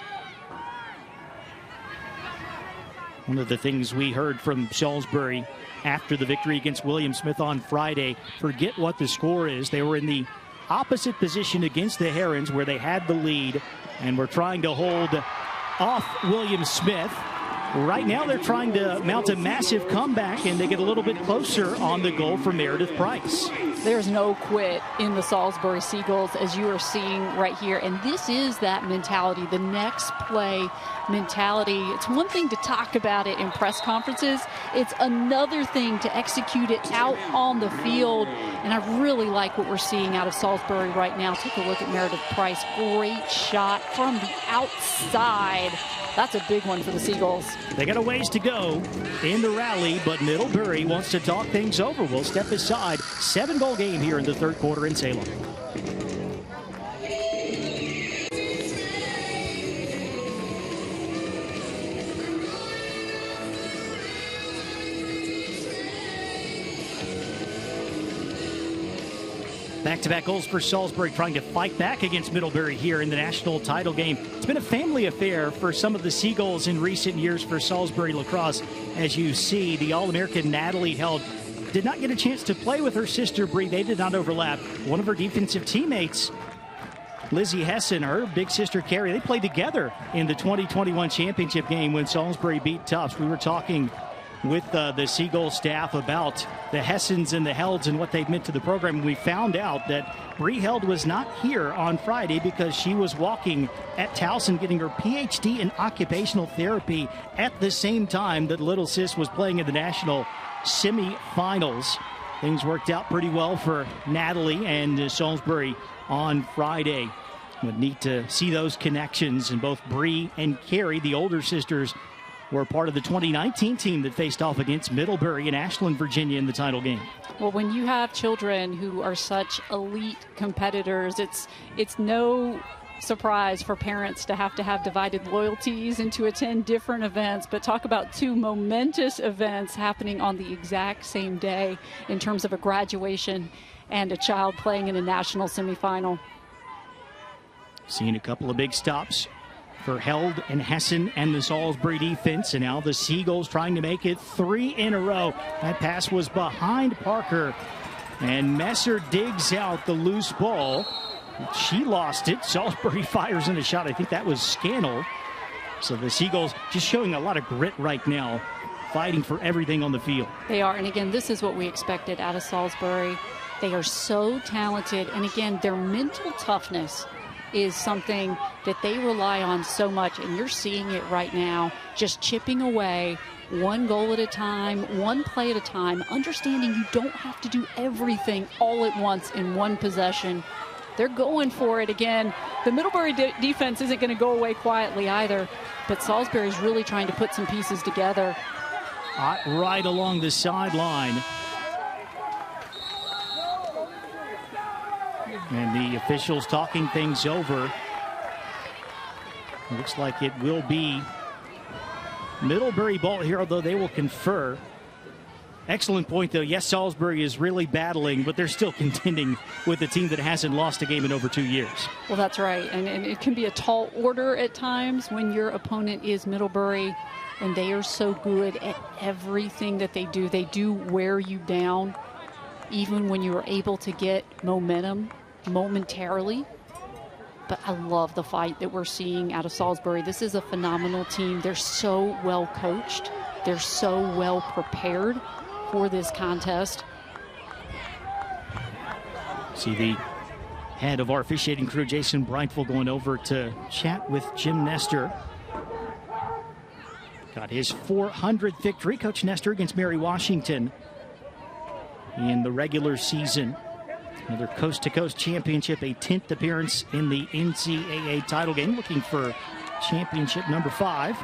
One of the things we heard from Salisbury after the victory against William Smith on Friday, forget what the score is. They were in the opposite position against the Herons where they had the lead and were trying to hold off William Smith. Right now they're trying to mount a massive comeback, and they get a little bit closer on the goal for Meredith Price. There's no quit in the Salisbury Seagulls, as you are seeing right here. And this is that mentality, the next play mentality. It's one thing to talk about it in press conferences. It's another thing to execute it out on the field. And I really like what we're seeing out of Salisbury right now. Take a look at Meredith Price. Great shot from the outside. That's a big one for the Seagulls. They got a ways to go in the rally, but Middlebury wants to talk things over. We'll step aside. 7-goal game here in the third quarter in Salem. Back-to-back goals for Salisbury, trying to fight back against Middlebury here in the national title game. It's been a family affair for some of the Seagulls in recent years for Salisbury lacrosse. As you see, the All-American Natalie Held did not get a chance to play with her sister Bree. They did not overlap. One of her defensive teammates, Lizzie Hessen, her big sister Carrie, they played together in the 2021 championship game when Salisbury beat Tufts. We were talking with the Seagull staff about the Hessens and the Helds and what they've meant to the program. We found out that Bree Held was not here on Friday because she was walking at Towson getting her PhD in occupational therapy at the same time that little sis was playing in the national semifinals. Things worked out pretty well for Natalie and Salisbury on Friday. But neat to see those connections, and both Bree and Carrie, the older sisters, were part of the 2019 team that faced off against Middlebury and Ashland, Virginia in the title game. Well, when you have children who are such elite competitors, it's no surprise for parents to have divided loyalties and to attend different events. But talk about two momentous events happening on the exact same day in terms of a graduation and a child playing in a national semifinal. Seeing a couple of big stops for Held and Hessen and the Salisbury defense, and now the Seagulls trying to make it 3 in a row. That pass was behind Parker, and Messer digs out the loose ball. She lost it. Salisbury fires in a shot. I think that was Scannell. So the Seagulls just showing a lot of grit right now, fighting for everything on the field. They are, and again, this is what we expected out of Salisbury. They are so talented, and again, their mental toughness is something that they rely on so much, and you're seeing it right now, just chipping away one goal at a time, one play at a time, understanding you don't have to do everything all at once in one possession. They're going for it again. The Middlebury defense isn't going to go away quietly either, but Salisbury's really trying to put some pieces together. Right along the sideline. And the officials talking things over. Looks like it will be Middlebury ball here, although they will confer. Excellent point, though. Yes, Salisbury is really battling, but they're still contending with a team that hasn't lost a game in over 2 years. Well, that's right. And it can be a tall order at times when your opponent is Middlebury, and they are so good at everything that they do. They do wear you down, even when you are able to get momentum momentarily. But I love the fight that we're seeing out of Salisbury. This is a phenomenal team. They're so well coached. They're so well prepared for this contest. See the head of our officiating crew, Jason Brightful, going over to chat with Jim Nestor. Got his 400th victory. Coach Nestor against Mary Washington in the regular season. Another coast-to-coast championship, a 10th appearance in the NCAA title game, looking for championship number 5.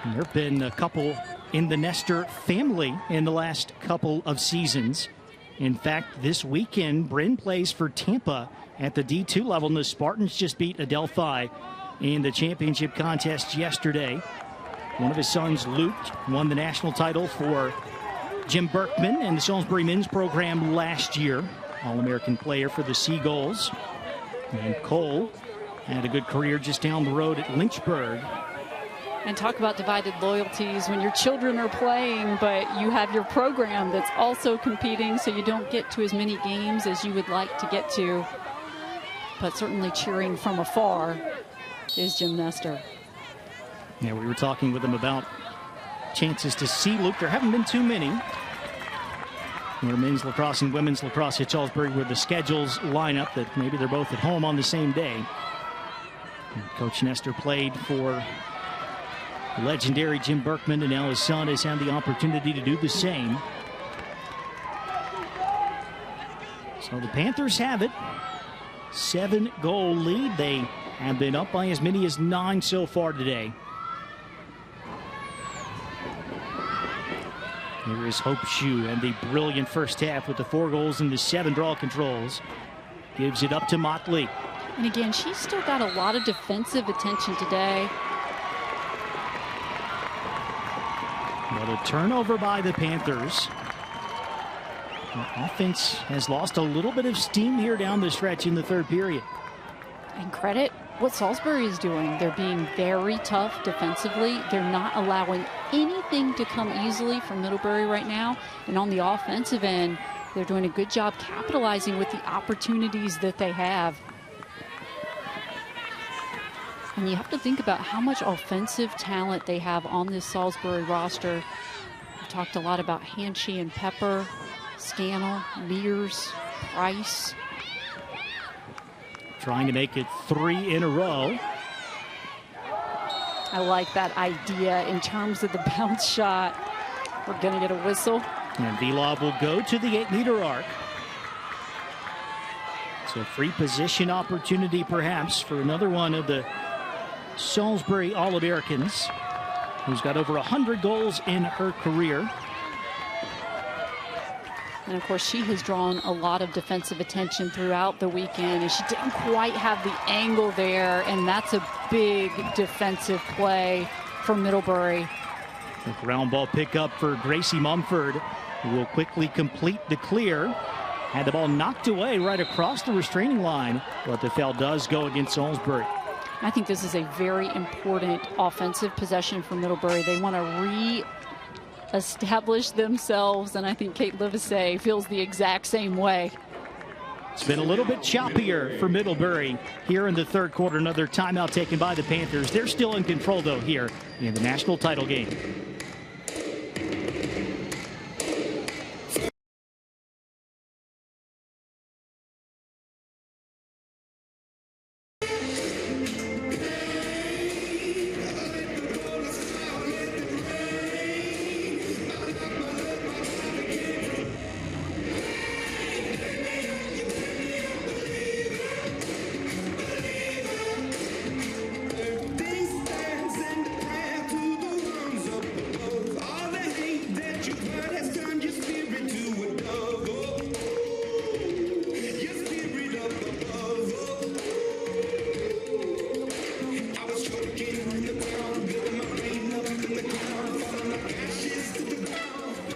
And there have been a couple in the Nestor family in the last couple of seasons. In fact, this weekend, Bryn plays for Tampa at the D2 level, and the Spartans just beat Adelphi in the championship contest yesterday. One of his sons, Luke, won the national title for Jim Berkman and the Salisbury men's program last year. All-American player for the Seagulls. And Cole had a good career just down the road at Lynchburg. And talk about divided loyalties when your children are playing, but you have your program that's also competing, so you don't get to as many games as you would like to get to. But certainly cheering from afar is Jim Nestor. Yeah, we were talking with him about chances to see Luke. There haven't been too many. Where men's lacrosse and women's lacrosse at Salisbury, where the schedules line up that maybe they're both at home on the same day. And Coach Nestor played for legendary Jim Berkman, and now his son has had the opportunity to do the same. So the Panthers have it. 7-goal lead. They have been up by as many as 9 so far today. Here is Hope Shue and the brilliant first half with the 4 goals and the 7 draw controls. Gives it up to Motley. And again, she's still got a lot of defensive attention today. Well, a turnover by the Panthers. The offense has lost a little bit of steam here down the stretch in the third period. And credit what Salisbury is doing. They're being very tough defensively. They're not allowing anything to come easily from Middlebury right now. And on the offensive end, they're doing a good job capitalizing with the opportunities that they have. And you have to think about how much offensive talent they have on this Salisbury roster. We talked a lot about Hanshy and Pepper, Scannell, Mears, Price. Trying to make it 3 in a row. I like that idea in terms of the bounce shot. We're going to get a whistle. And Vilov will go to the 8-meter arc. So free position opportunity perhaps for another one of the Salisbury All-Americans, who's got over 100 goals in her career. And of course, she has drawn a lot of defensive attention throughout the weekend, and she didn't quite have the angle there, and that's a big defensive play for Middlebury. The ground ball pickup for Gracie Mumford, who will quickly complete the clear. Had the ball knocked away right across the restraining line, but the foul does go against Salisbury. I think this is a very important offensive possession for Middlebury. They want to establish themselves, and I think Kate Livesey feels the exact same way. It's been a little bit choppier for Middlebury here in the third quarter. Another timeout taken by the Panthers. They're still in control, though, here in the national title game.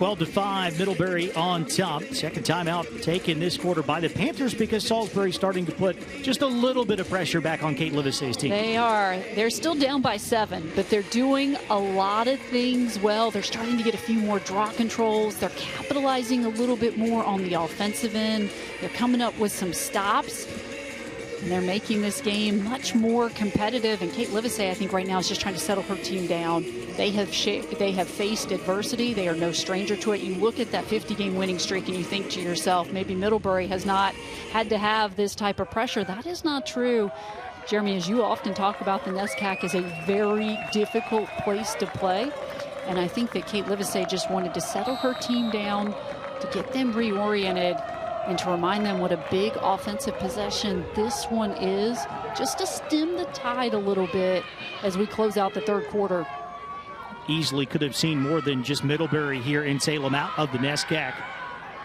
12-5, Middlebury on top. Second timeout taken this quarter by the Panthers because Salisbury's starting to put just a little bit of pressure back on Kate Livesey's team. They are. They're still down by 7, but they're doing a lot of things well. They're starting to get a few more draw controls. They're capitalizing a little bit more on the offensive end. They're coming up with some stops. And they're making this game much more competitive. And Kate Livesey, I think, right now is just trying to settle her team down. They have faced adversity. They are no stranger to it. You look at that 50-game winning streak and you think to yourself, maybe Middlebury has not had to have this type of pressure. That is not true. Jeremy, as you often talk about, the NESCAC is a very difficult place to play. And I think that Kate Livesey just wanted to settle her team down, to get them reoriented, and to remind them what a big offensive possession this one is, just to stem the tide a little bit as we close out the third quarter. Easily could have seen more than just Middlebury here in Salem out of the NESCAC.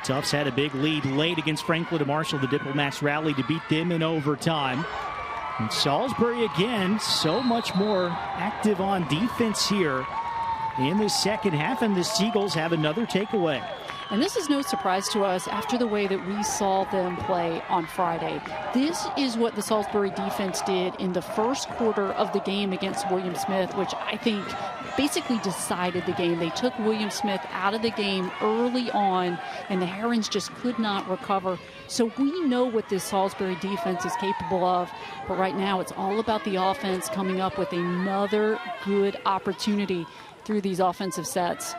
Tufts had a big lead late against Franklin and Marshall. The Diplomats rallied to beat them in overtime. And Salisbury again, so much more active on defense here in the second half, and the Seagulls have another takeaway. And this is no surprise to us after the way that we saw them play on Friday. This is what the Salisbury defense did in the first quarter of the game against William Smith, which I think basically decided the game. They took William Smith out of the game early on, and the Herons just could not recover. So we know what this Salisbury defense is capable of, but right now it's all about the offense coming up with another good opportunity through these offensive sets.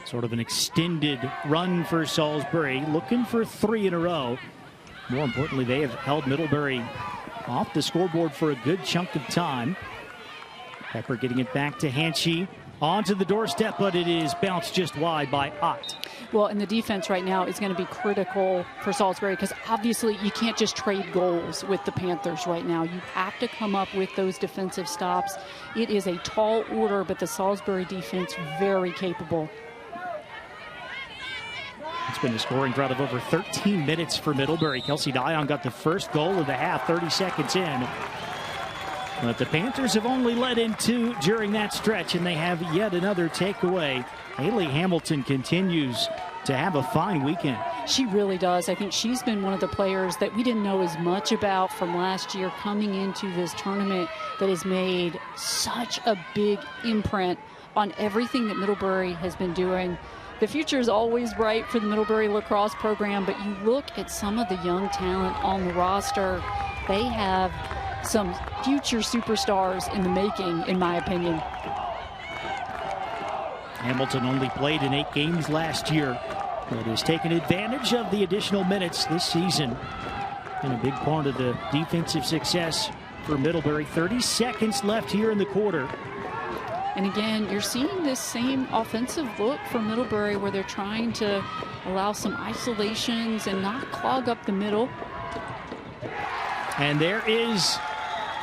Sort of an extended run for Salisbury, looking for 3 in a row. More importantly, they have held Middlebury off the scoreboard for a good chunk of time. Pepper getting it back to Hanchey. Onto the doorstep, but it is bounced just wide by Ott. Well, and the defense right now is going to be critical for Salisbury because obviously you can't just trade goals with the Panthers right now. You have to come up with those defensive stops. It is a tall order, but the Salisbury defense very capable. It's been a scoring drought of over 13 minutes for Middlebury. Kelsey Dion got the first goal of the half, 30 seconds in. But the Panthers have only led in 2 during that stretch, and they have yet another takeaway. Haley Hamilton continues to have a fine weekend. She really does. I think she's been one of the players that we didn't know as much about from last year coming into this tournament that has made such a big imprint on everything that Middlebury has been doing. The future is always bright for the Middlebury lacrosse program, but you look at some of the young talent on the roster, they have some future superstars in the making, in my opinion. Hamilton only played in 8 games last year, but has taken advantage of the additional minutes this season. And a big part of the defensive success for Middlebury. 30 seconds left here in the quarter. And again, you're seeing this same offensive look for Middlebury where they're trying to allow some isolations and not clog up the middle. And there is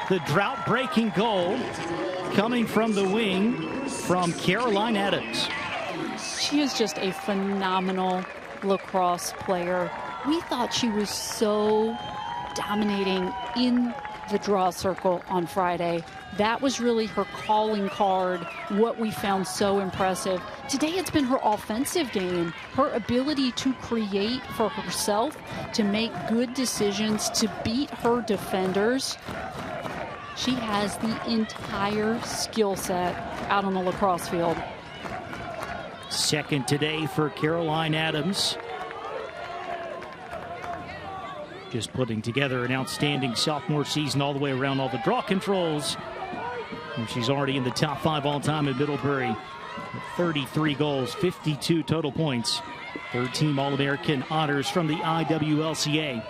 the drought-breaking goal coming from the wing from Caroline Adams. She is just a phenomenal lacrosse player. We thought she was so dominating in the draw circle on Friday. That was really her calling card, what we found so impressive. Today it's been her offensive game, her ability to create for herself, to make good decisions, to beat her defenders. She has the entire skill set out on the lacrosse field. Second today for Caroline Adams. Just putting together an outstanding sophomore season all the way around, all the draw controls. And she's already in the top 5 all-time at Middlebury with 33 goals, 52 total points. Third-team All-American honors from the IWLCA.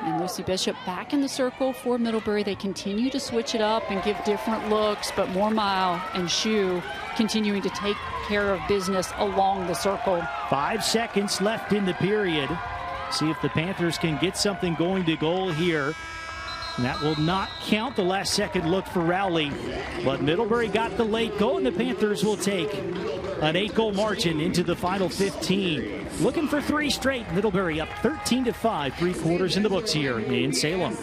And Lucy Bishop back in the circle for Middlebury. They continue to switch it up and give different looks, but Moormile and Shue continuing to take care of business along the circle. 5 seconds left in the period. See if the Panthers can get something going to goal here. And that will not count. The last second look for Rowley. But Middlebury got the late goal, and the Panthers will take an 8-goal margin into the final 15. Looking for 3 straight. Middlebury up 13-5, 3 quarters in the books here in Salem.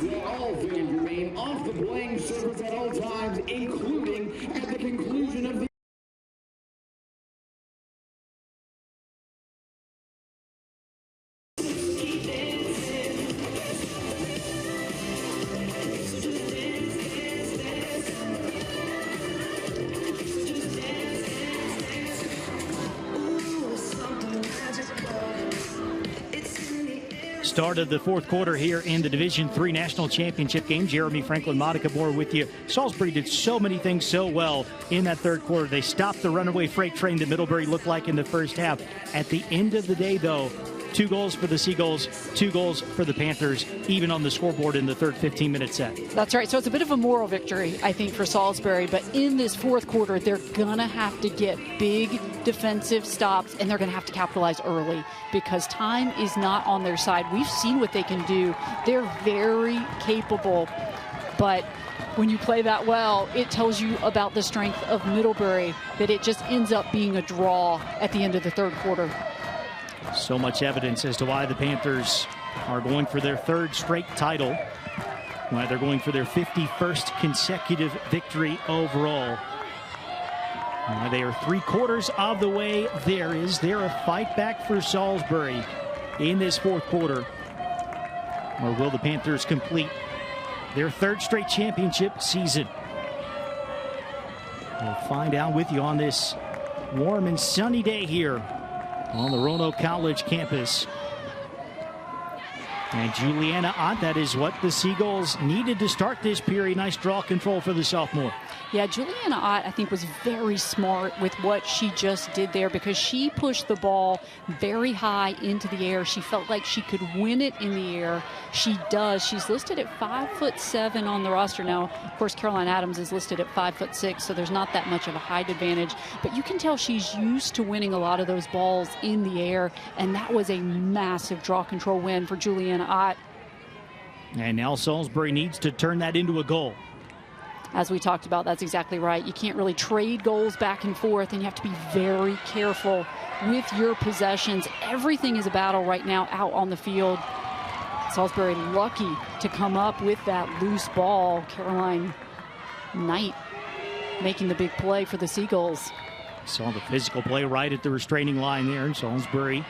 Start of the fourth quarter here in the Division III National Championship game. Jeremy Franklin, Monica Moore with you. Salisbury did so many things so well in that third quarter. They stopped the runaway freight train that Middlebury looked like in the first half. At the end of the day, though, 2 goals for the Seagulls, 2 goals for the Panthers, even on the scoreboard in the third 15-minute set. That's right. So it's a bit of a moral victory, I think, for Salisbury. But in this fourth quarter, they're going to have to get big defensive stops, and they're going to have to capitalize early because time is not on their side. We've seen what they can do. They're very capable. But when you play that well, it tells you about the strength of Middlebury, that it just ends up being a draw at the end of the third quarter. So much evidence as to why the Panthers are going for their 3rd straight title, why they're going for their 51st consecutive victory overall. Why they are 3/4 of the way there. Is there a fight back for Salisbury in this fourth quarter? Or will the Panthers complete their 3rd straight championship season? We'll find out with you on this warm and sunny day here on the Roanoke College campus. And Juliana Ott, that is what the Seagulls needed to start this period. Nice draw control for the sophomore. Yeah, Juliana Ott, I think, was very smart with what she just did there because she pushed the ball very high into the air. She felt like she could win it in the air. She does. She's listed at 5'7" on the roster now. Of course, Caroline Adams is listed at 5'6", so there's not that much of a height advantage. But you can tell she's used to winning a lot of those balls in the air, and that was a massive draw control win for Juliana Ott. And now Salisbury needs to turn that into a goal. As we talked about, that's exactly right. You can't really trade goals back and forth, and you have to be very careful with your possessions. Everything is a battle right now out on the field. Salisbury lucky to come up with that loose ball. Caroline Knight making the big play for the Seagulls. Saw the physical play right at the restraining line there. Salisbury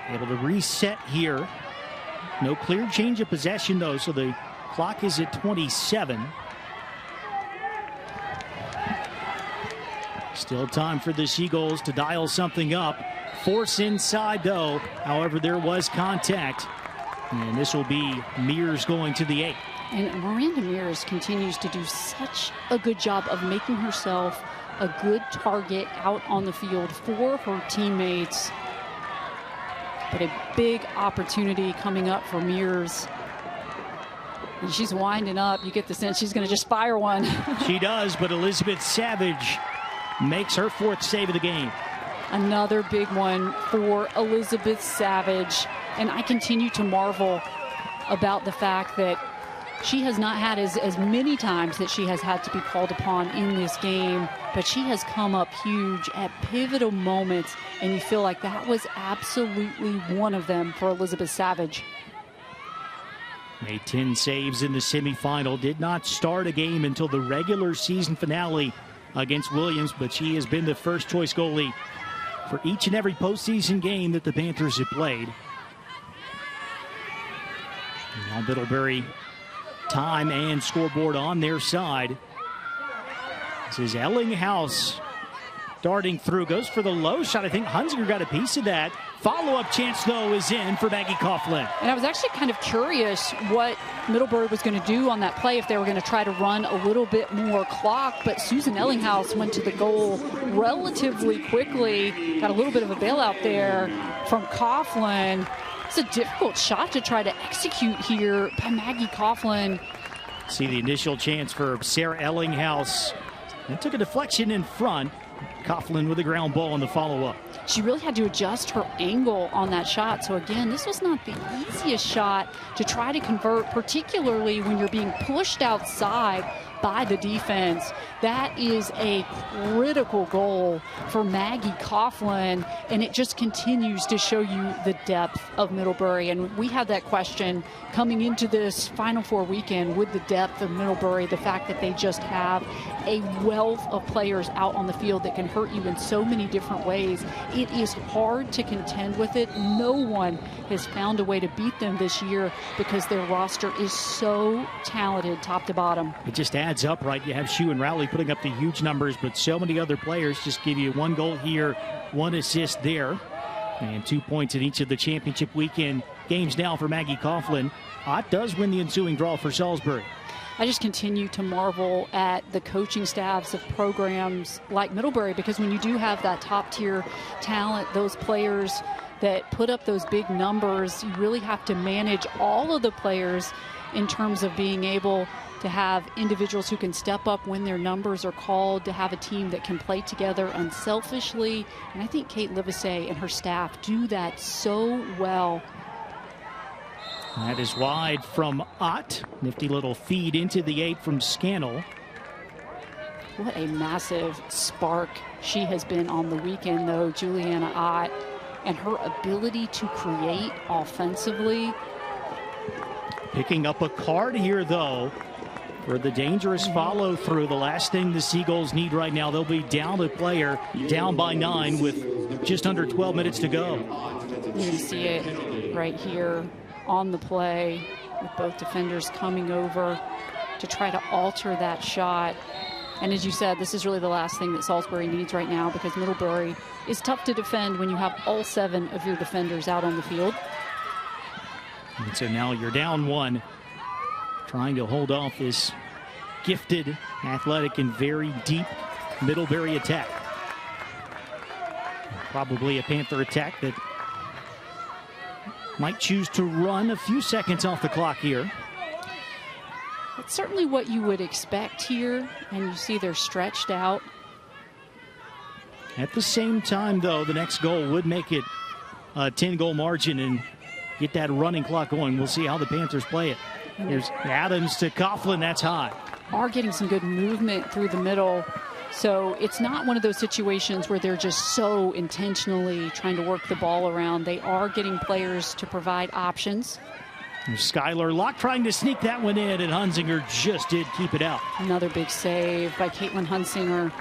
able to reset here. No clear change of possession, though, so the clock is at 27. Still time for the Seagulls to dial something up. Force inside, though. However, there was contact. And this will be Mears going to the 8. And Miranda Mears continues to do such a good job of making herself a good target out on the field for her teammates. But a big opportunity coming up for Mears. And she's winding up. You get the sense she's going to just fire one. She does, but Elizabeth Savage makes her 4th save of the game. Another big one for Elizabeth Savage. And I continue to marvel about the fact that she has not had as many times that she has had to be called upon in this game, but she has come up huge at pivotal moments, and you feel like that was absolutely one of them for Elizabeth Savage. Made 10 saves in the semifinal. Did not start a game until the regular season finale against Williams, but she has been the first choice goalie for each and every postseason game that the Panthers have played. Now Middlebury, time and scoreboard on their side. This is Ellinghaus darting through, goes for the low shot. I think Hunziker got a piece of that. Follow-up chance, though, is in for Maggie Coughlin. And I was actually kind of curious what Middlebury was going to do on that play, if they were going to try to run a little bit more clock. But Susan Ellinghaus went to the goal relatively quickly. Got a little bit of a bailout there from Coughlin. It's a difficult shot to try to execute here by Maggie Coughlin. See the initial chance for Sarah Ellinghaus. That took a deflection in front. Coughlin with a ground ball on the follow-up. She really had to adjust her angle on that shot. So again, this was not the easiest shot to try to convert, particularly when you're being pushed outside by the defense. That is a critical goal for Maggie Coughlin, and it just continues to show you the depth of Middlebury. And we had that question coming into this Final Four weekend with the depth of Middlebury, the fact that they just have a wealth of players out on the field that can hurt you in so many different ways. It is hard to contend with it. No one has found a way to beat them this year because their roster is so talented top to bottom. It just adds up, right? You have Shue and Rowley putting up the huge numbers, but so many other players just give you 1 goal here, 1 assist there, and 2 points in each of the championship weekend games now for Maggie Coughlin. Ott does win the ensuing draw for Salisbury. I just continue to marvel at the coaching staffs of programs like Middlebury, because when you do have that top-tier talent, those players that put up those big numbers, you really have to manage all of the players in terms of being able to have individuals who can step up when their numbers are called, to have a team that can play together unselfishly. And I think Kate Livesey and her staff do that so well. That is wide from Ott. Nifty little feed into the 8 from Scannell. What a massive spark she has been on the weekend, though, Juliana Ott, and her ability to create offensively. Picking up a card here, though, for the dangerous follow-through. The last thing the Seagulls need right now, they'll be down a player, down by 9 with just under 12 minutes to go. You can see it right here on the play, with both defenders coming over to try to alter that shot. And as you said, this is really the last thing that Salisbury needs right now, because Middlebury is tough to defend when you have all 7 of your defenders out on the field. And so now you're down 1, trying to hold off this gifted, athletic, and very deep Middlebury attack. Probably a Panther attack that might choose to run a few seconds off the clock here. That's certainly what you would expect here, and you see they're stretched out. At the same time, though, the next goal would make it a 10-goal margin and get that running clock going. We'll see how the Panthers play it. Here's Adams to Coughlin. That's high. Are getting some good movement through the middle. So it's not one of those situations where they're just so intentionally trying to work the ball around. They are getting players to provide options. Skylar Locke trying to sneak that one in, and Hunsinger just did keep it out. Another big save by Caitlin Hunsinger.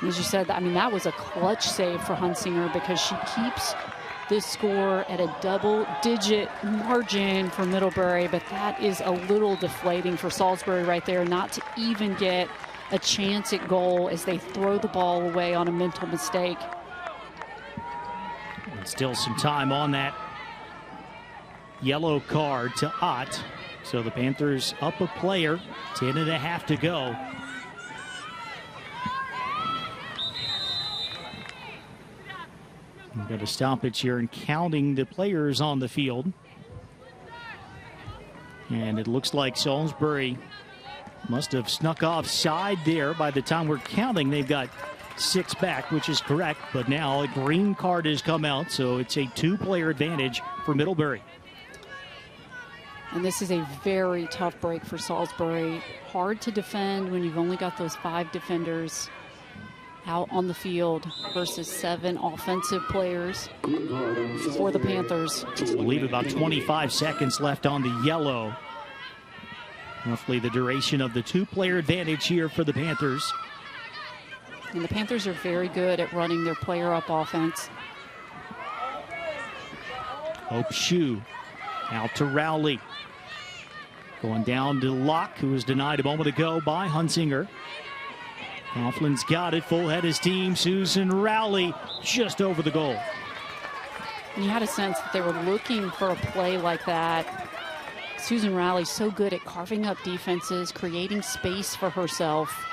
As you said, I mean, that was a clutch save for Hunsinger, because she keeps this score at a double-digit margin for Middlebury, but that is a little deflating for Salisbury right there, not to even get a chance at goal as they throw the ball away on a mental mistake. And still some time on that yellow card to Ott. So the Panthers up a player, 10.5 to go. We've got a stoppage here and counting the players on the field. And it looks like Salisbury must have snuck offside there. By the time we're counting, they've got 6 back, which is correct. But now a green card has come out, so it's a 2-player advantage for Middlebury. And this is a very tough break for Salisbury. Hard to defend when you've only got those 5 defenders out on the field versus 7 offensive players for the Panthers. I believe about 25 seconds left on the yellow. Roughly the duration of the 2-player advantage here for the Panthers. And the Panthers are very good at running their player-up offense. Hope Shue out to Rowley. Going down to Locke, who was denied a moment ago by Hunsinger. Coughlin's got it, full head his team. Susan Rowley just over the goal. And you had a sense that they were looking for a play like that. Susan Rowley so good at carving up defenses, creating space for herself.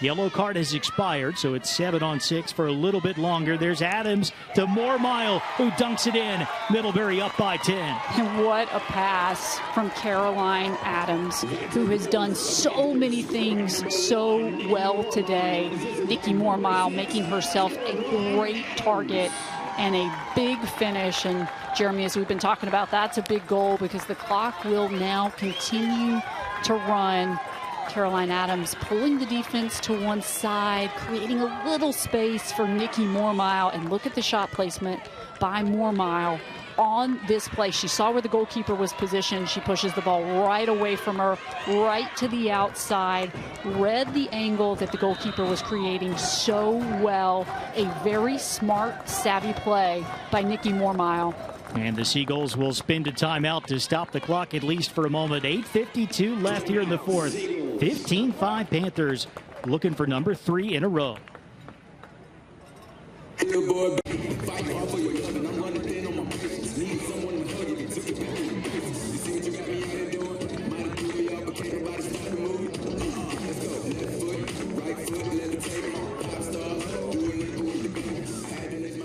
Yellow card has expired, so it's 7-on-6 for a little bit longer. There's Adams to Moormile, who dunks it in. Middlebury up by 10. And what a pass from Caroline Adams, who has done so many things so well today. Nikki Moormile making herself a great target and a big finish. And Jeremy, as we've been talking about, that's a big goal, because the clock will now continue to run. Caroline Adams pulling the defense to one side, creating a little space for Nikki Moormile. And look at the shot placement by Moormile on this play. She saw where the goalkeeper was positioned. She pushes the ball right away from her, right to the outside, read the angle that the goalkeeper was creating so well. A very smart, savvy play by Nikki Moormile. And the Seagulls will spin to timeout to stop the clock, at least for a moment. 8:52 left here in the 4th. 15-5 Panthers looking for number 3 in a row.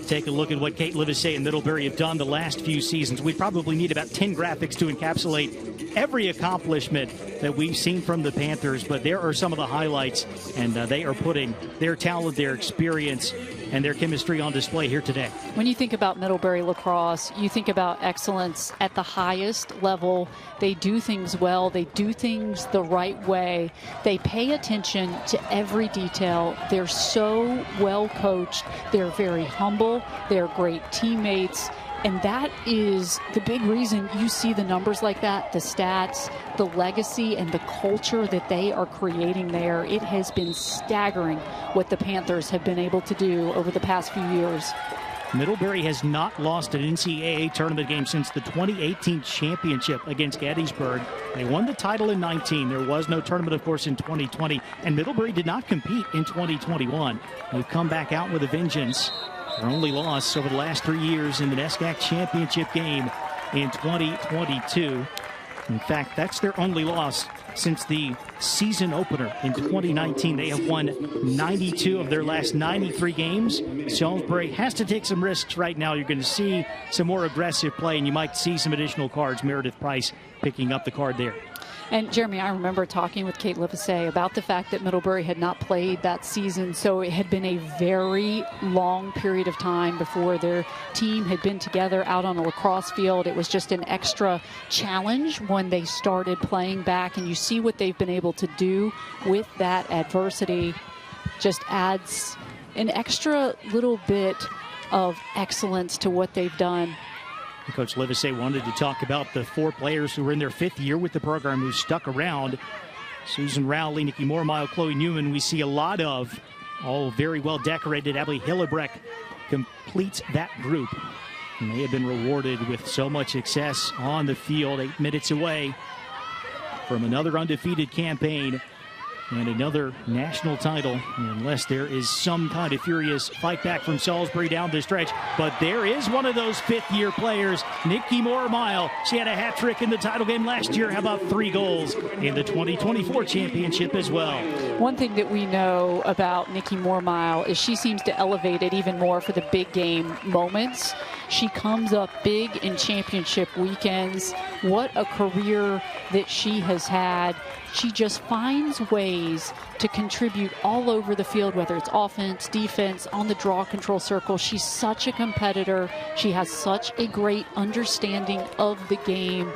Take a look at what Kate Livesey and Middlebury have done the last few seasons. We probably need about 10 graphics to encapsulate every accomplishment that we've seen from the Panthers, but there are some of the highlights, and they are putting their talent, their experience, and their chemistry on display here today. When you think about Middlebury lacrosse, you think about excellence at the highest level. They do things well. They do things the right way. They pay attention to every detail. They're so well coached. They're very humble. They're great teammates. And that is the big reason you see the numbers like that, the stats, the legacy, and the culture that they are creating there. It has been staggering what the Panthers have been able to do over the past few years. Middlebury has not lost an NCAA tournament game since the 2018 championship against Gettysburg. They won the title in 19. There was no tournament, of course, in 2020. And Middlebury did not compete in 2021. They've come back out with a vengeance. Their only loss over the last 3 years in the NESCAC championship game in 2022. In fact, that's their only loss since the season opener in 2019. They have won 92 of their last 93 games. Salisbury has to take some risks right now. You're going to see some more aggressive play, and you might see some additional cards. Meredith Price picking up the card there. And Jeremy, I remember talking with Kate Livesey about the fact that Middlebury had not played that season, so it had been a very long period of time before their team had been together out on a lacrosse field. It was just an extra challenge when they started playing back, and you see what they've been able to do with that adversity. Just adds an extra little bit of excellence to what they've done. Coach Livesey wanted to talk about the 4 players who were in their 5th year with the program who stuck around. Susan Rowley, Nikki Mormile, Chloe Newman, we see a lot of, all very well decorated. Abby Hillebrecht completes that group. And they have been rewarded with so much success on the field, 8 minutes away from another undefeated campaign and another national title, unless there is some kind of furious fight back from Salisbury down the stretch. But there is one of those 5th-year players, Nikki Mormile. She had a hat trick in the title game last year. How about 3 goals in the 2024 championship as well? One thing that we know about Nikki Mormile is she seems to elevate it even more for the big game moments. She comes up big in championship weekends. What a career that she has had. She just finds ways to contribute all over the field, whether it's offense, defense, on the draw control circle. She's such a competitor. She has such a great understanding of the game.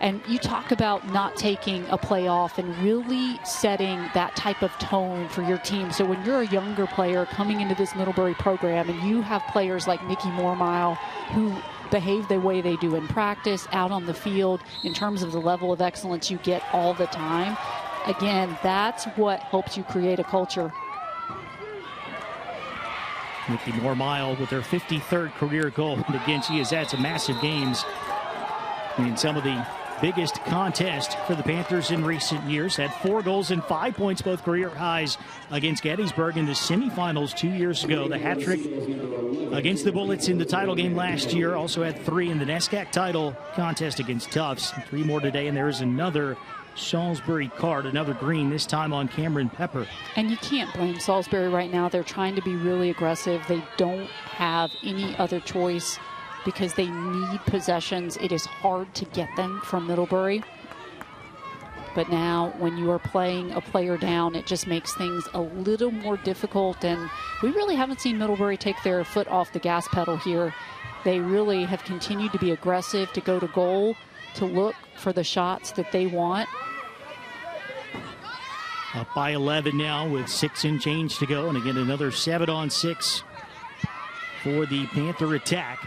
And you talk about not taking a play off and really setting that type of tone for your team. So when you're a younger player coming into this Middlebury program and you have players like Nikki Mormile who behave the way they do in practice, out on the field, in terms of the level of excellence you get all the time, again, that's what helps you create a culture. Nikki Mormile with her 53rd career goal. And again, she has had some massive games in some of the biggest contest for the Panthers in recent years. Had 4 goals and 5 points, both career highs against Gettysburg in the semifinals 2 years ago. The hat trick against the Bullets in the title game last year. Also had 3 in the NESCAC title contest against Tufts. 3 more today, and there is another Salisbury card, another green, this time on Cameron Pepper. And you can't blame Salisbury right now. They're trying to be really aggressive. They don't have any other choice because they need possessions. It is hard to get them from Middlebury. But now when you are playing a player down, it just makes things a little more difficult. And we really haven't seen Middlebury take their foot off the gas pedal here. They really have continued to be aggressive, to go to goal, to look for the shots that they want. Up by 11 now with 6 and change to go. And again, another 7-on-6 for the Panther attack.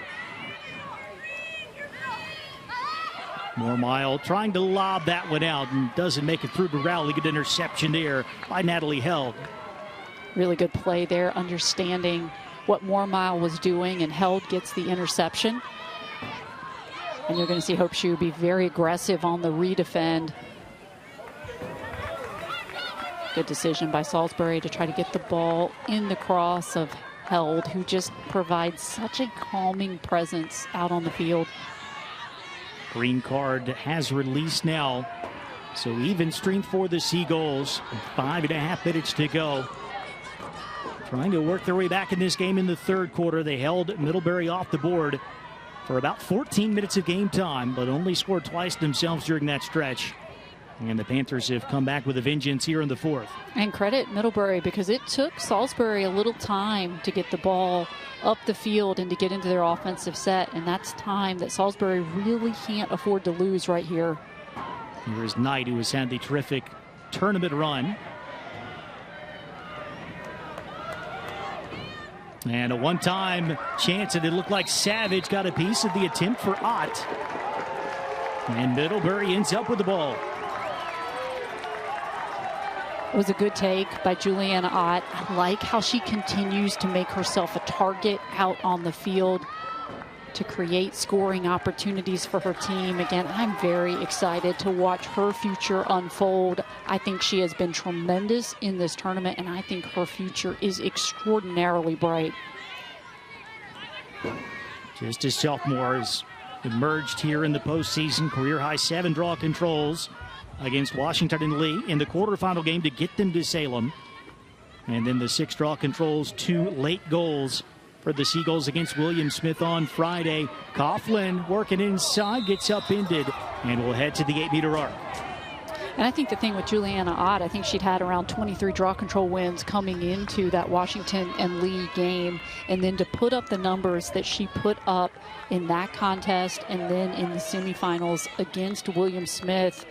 Mormile trying to lob that one out and doesn't make it through to Rowley. Good interception there by Natalie Held. Really good play there, understanding what Mormile was doing, and Held gets the interception. And you're going to see Hope Shue be very aggressive on the redefend. Good decision by Salisbury to try to get the ball in the cross of Held, who just provides such a calming presence out on the field. Green card has released now. So even strength for the Seagulls. 5.5 minutes to go. Trying to work their way back in this game in the third quarter. They held Middlebury off the board for about 14 minutes of game time, but only scored twice themselves during that stretch. And the Panthers have come back with a vengeance here in the fourth. And credit Middlebury, because it took Salisbury a little time to get the ball up the field and to get into their offensive set. And that's time that Salisbury really can't afford to lose right here. Here's Knight, who has had the terrific tournament run. And a one-time chance, and it looked like Savage got a piece of the attempt for Ott. And Middlebury ends up with the ball. It was a good take by Juliana Ott. I like how she continues to make herself a target out on the field to create scoring opportunities for her team. Again, I'm very excited to watch her future unfold. I think she has been tremendous in this tournament, and I think her future is extraordinarily bright. Just as sophomore has emerged here in the postseason, career-high 7 draw controls against Washington and Lee in the quarterfinal game to get them to Salem. And then the 6 draw controls, 2 late goals for the Seagulls against William Smith on Friday. Coughlin working inside, gets upended, and will head to the 8-meter arc. And I think the thing with Juliana Ott, I think she'd had around 23 draw control wins coming into that Washington and Lee game. And then to put up the numbers that she put up in that contest and then in the semifinals against William Smith,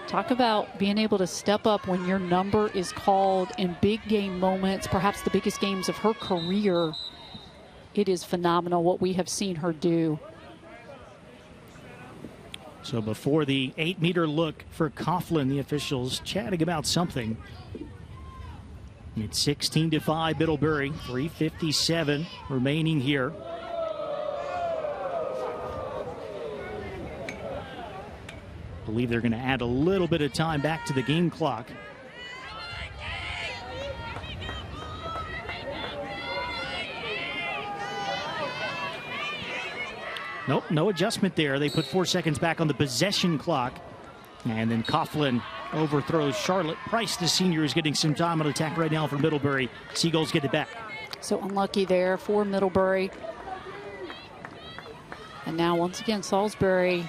talk about being able to step up when your number is called in big game moments, perhaps the biggest games of her career. It is phenomenal what we have seen her do. So before the 8-meter look for Coughlin, the officials chatting about something. It's 16-5 Middlebury, 3:57 remaining here. I believe they're going to add a little bit of time back to the game clock. Nope, no adjustment there. They put 4 seconds back on the possession clock. And then Coughlin overthrows Charlotte Price, the senior, is getting some time on attack right now for Middlebury. Seagulls get it back. So unlucky there for Middlebury. And now once again, Salisbury,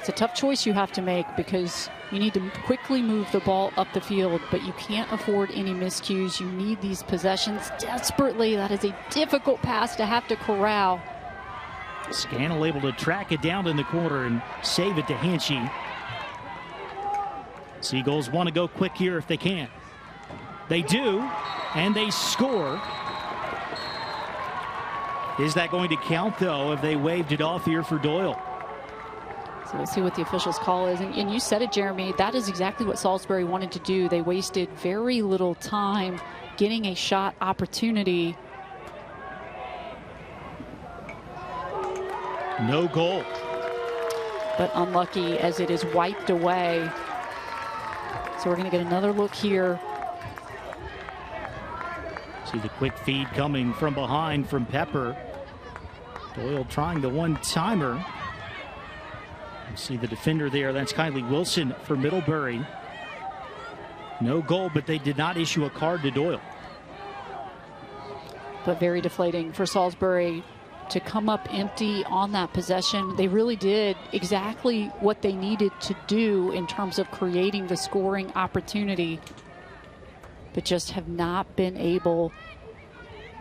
it's a tough choice you have to make because you need to quickly move the ball up the field, but you can't afford any miscues. You need these possessions desperately. That is a difficult pass to have to corral. Scannell able to track it down in the corner and save it to Hanshy. Seagulls want to go quick here if they can. They do, and they score. Is that going to count, though, if they waved it off here for Doyle? So we'll see what the officials' call is. And you said it, Jeremy, that is exactly what Salisbury wanted to do. They wasted very little time getting a shot opportunity. No goal. But unlucky as it is wiped away. So we're going to get another look here. See the quick feed coming from behind from Pepper. Doyle trying the one-timer. You see the defender there. That's Kylie Wilson for Middlebury. No goal, but they did not issue a card to Doyle. But very deflating for Salisbury to come up empty on that possession. They really did exactly what they needed to do in terms of creating the scoring opportunity, but just have not been able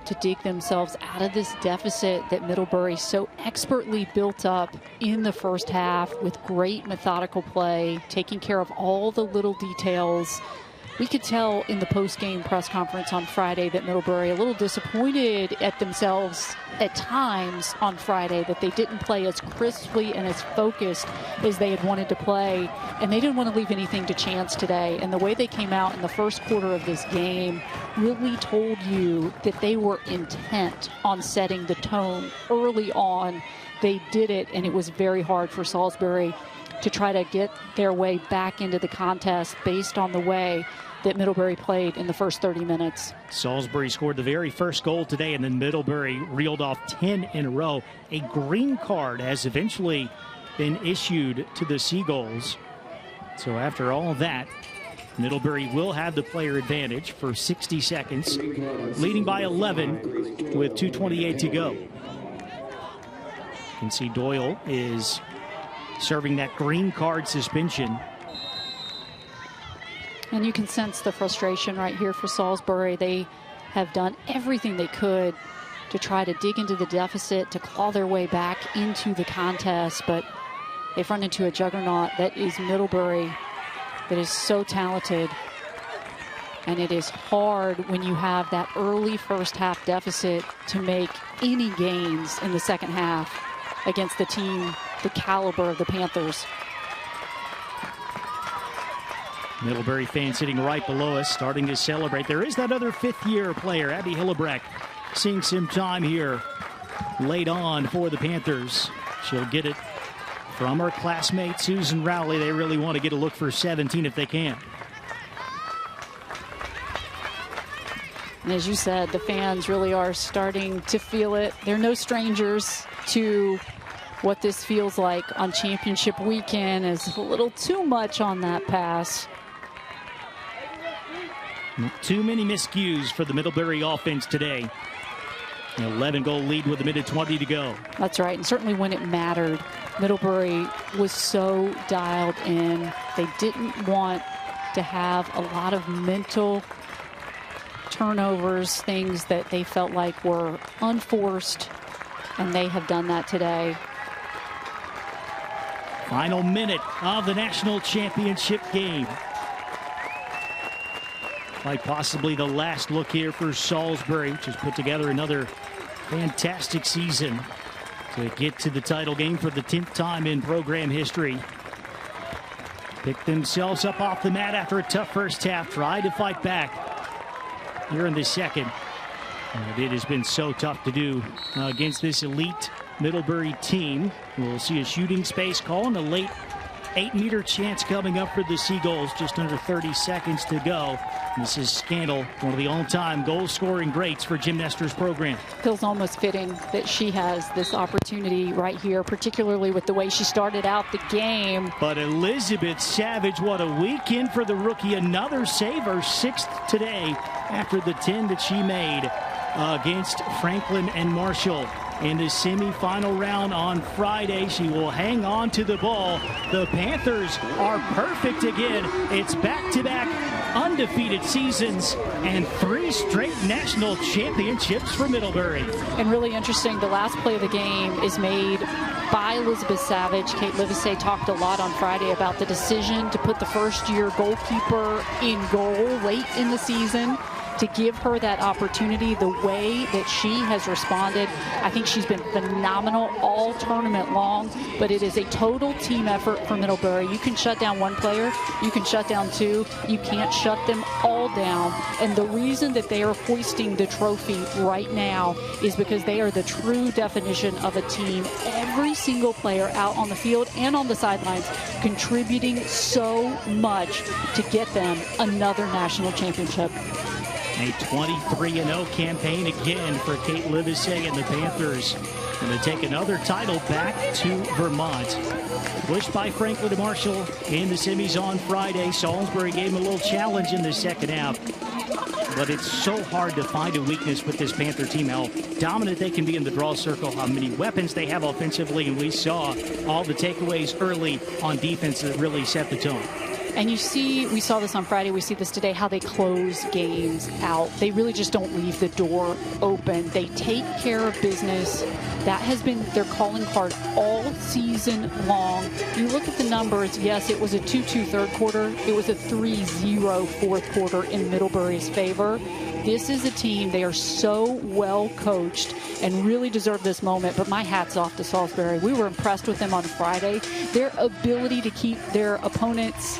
to dig themselves out of this deficit that Middlebury so expertly built up in the first half with great methodical play, taking care of all the little details. We could tell in the post-game press conference on Friday that Middlebury a little disappointed at themselves at times on Friday, that they didn't play as crisply and as focused as they had wanted to play, and they didn't want to leave anything to chance today. And the way they came out in the first quarter of this game really told you that they were intent on setting the tone early on. They did it, and it was very hard for Salisbury to try to get their way back into the contest based on the way that Middlebury played in the first 30 minutes. Salisbury scored the very first goal today, and then Middlebury reeled off 10 in a row. A green card has eventually been issued to the Seagulls. So after all that, Middlebury will have the player advantage for 60 seconds, leading by 11 with 2:28 to go. You can see Doyle is serving that green card suspension. And you can sense the frustration right here for Salisbury. They have done everything they could to try to dig into the deficit, to claw their way back into the contest, but they've run into a juggernaut that is Middlebury, that is so talented. And it is hard when you have that early first half deficit to make any gains in the second half against the team the caliber of the Panthers. Middlebury fans sitting right below us, starting to celebrate. There is that other fifth-year player, Abby Hillebrecht, seeing some time here late on for the Panthers. She'll get it from her classmate, Susan Rowley. They really want to get a look for 17 if they can. And as you said, the fans really are starting to feel it. They're no strangers to what this feels like on championship weekend. Is a little too much on that pass. Not too many miscues for the Middlebury offense today. An 11-goal lead with a minute 20 to go. That's right, and certainly when it mattered, Middlebury was so dialed in. They didn't want to have a lot of mental turnovers, things that they felt like were unforced, and they have done that today. Final minute of the national championship game. Like possibly the last look here for Salisbury, which has put together another fantastic season to get to the title game for the 10th time in program history. Picked themselves up off the mat after a tough first half, tried to fight back here in the second. And it has been so tough to do against this elite Middlebury team. We'll see a shooting space call and a late 8-meter chance coming up for the Seagulls. Just under 30 seconds to go. This is Scandal, one of the all-time goal-scoring greats for Jim Nestor's program. Feels almost fitting that she has this opportunity right here, particularly with the way she started out the game. But Elizabeth Savage, what a weekend for the rookie. Another save, her 6th today after the 10 that she made against Franklin and Marshall. In the semifinal round on Friday, she will hang on to the ball. The Panthers are perfect again. It's back-to-back undefeated seasons and 3 straight national championships for Middlebury. And really interesting, the last play of the game is made by Elizabeth Savage. Kate Livesey talked a lot on Friday about the decision to put the first-year goalkeeper in goal late in the season, to give her that opportunity. The way that she has responded, I think she's been phenomenal all tournament long, but it is a total team effort for Middlebury. You can shut down one player, you can shut down 2, you can't shut them all down. And the reason that they are hoisting the trophy right now is because they are the true definition of a team. Every single player out on the field and on the sidelines contributing so much to get them another national championship. A 23-0 campaign again for Kate Livesey and the Panthers. Going to take another title back to Vermont. Pushed by Franklin and Marshall in the semis on Friday. Salisbury gave them a little challenge in the second half. But it's so hard to find a weakness with this Panther team. How dominant they can be in the draw circle, how many weapons they have offensively. And we saw all the takeaways early on defense that really set the tone. And you see, we saw this on Friday, we see this today, how they close games out. They really just don't leave the door open. They take care of business. That has been their calling card all season long. You look at the numbers, yes, it was a 2-2 third quarter. It was a 3-0 fourth quarter in Middlebury's favor. This is a team, they are so well coached and really deserve this moment, but my hat's off to Salisbury. We were impressed with them on Friday. Their ability to keep their opponents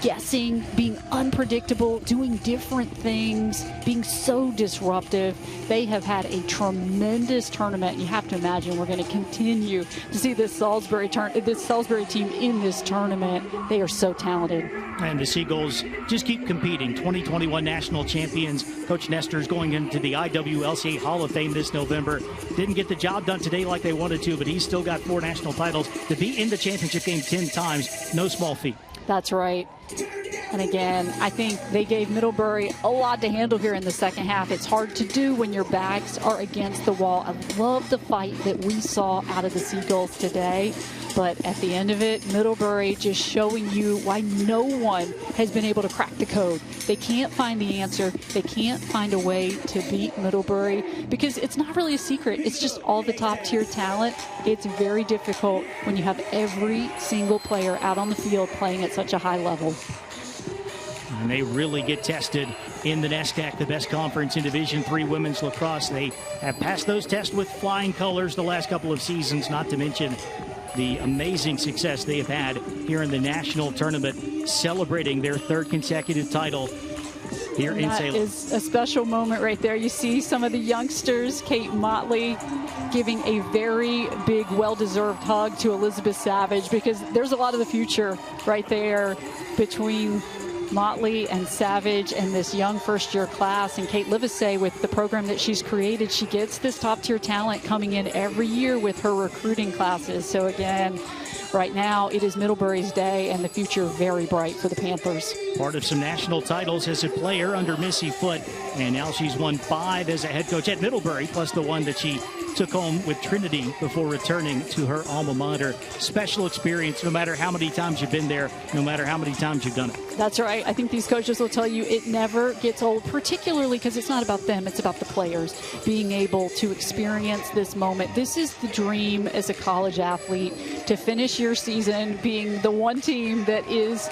guessing, being unpredictable, doing different things, being so disruptive. They have had a tremendous tournament. You have to imagine we're going to continue to see this Salisbury team in this tournament. They are so talented. And the Seagulls just keep competing. 2021 national champions. Coach Nestor's going into the IWLCA Hall of Fame this November. Didn't get the job done today like they wanted to, but he's still got 4 national titles. To be in the championship game 10 times, no small feat. That's right. And again, I think they gave Middlebury a lot to handle here in the second half. It's hard to do when your backs are against the wall. I love the fight that we saw out of the Seagulls today. But at the end of it, Middlebury just showing you why no one has been able to crack the code. They can't find the answer. They can't find a way to beat Middlebury because it's not really a secret. It's just all the top-tier talent. It's very difficult when you have every single player out on the field playing at such a high level. And they really get tested in the NESCAC, the best conference in Division III women's lacrosse. They have passed those tests with flying colors the last couple of seasons, not to mention the amazing success they have had here in the national tournament, celebrating their 3rd consecutive title here in Salem. That is a special moment right there. You see some of the youngsters, Kate Motley giving a very big, well-deserved hug to Elizabeth Savage, because there's a lot of the future right there between Motley and Savage and this young first-year class. And Kate Livesey, with the program that she's created, she gets this top-tier talent coming in every year with her recruiting classes. So again, right now it is Middlebury's day, and the future very bright for the Panthers. Part of some national titles as a player under Missy Foote, and now she's won 5 as a head coach at Middlebury, plus the one that she took home with Trinity before returning to her alma mater. Special experience, no matter how many times you've been there, no matter how many times you've done it. That's right. I think these coaches will tell you it never gets old, particularly because it's not about them, it's about the players being able to experience this moment. This is the dream as a college athlete, to finish your season being the one team that is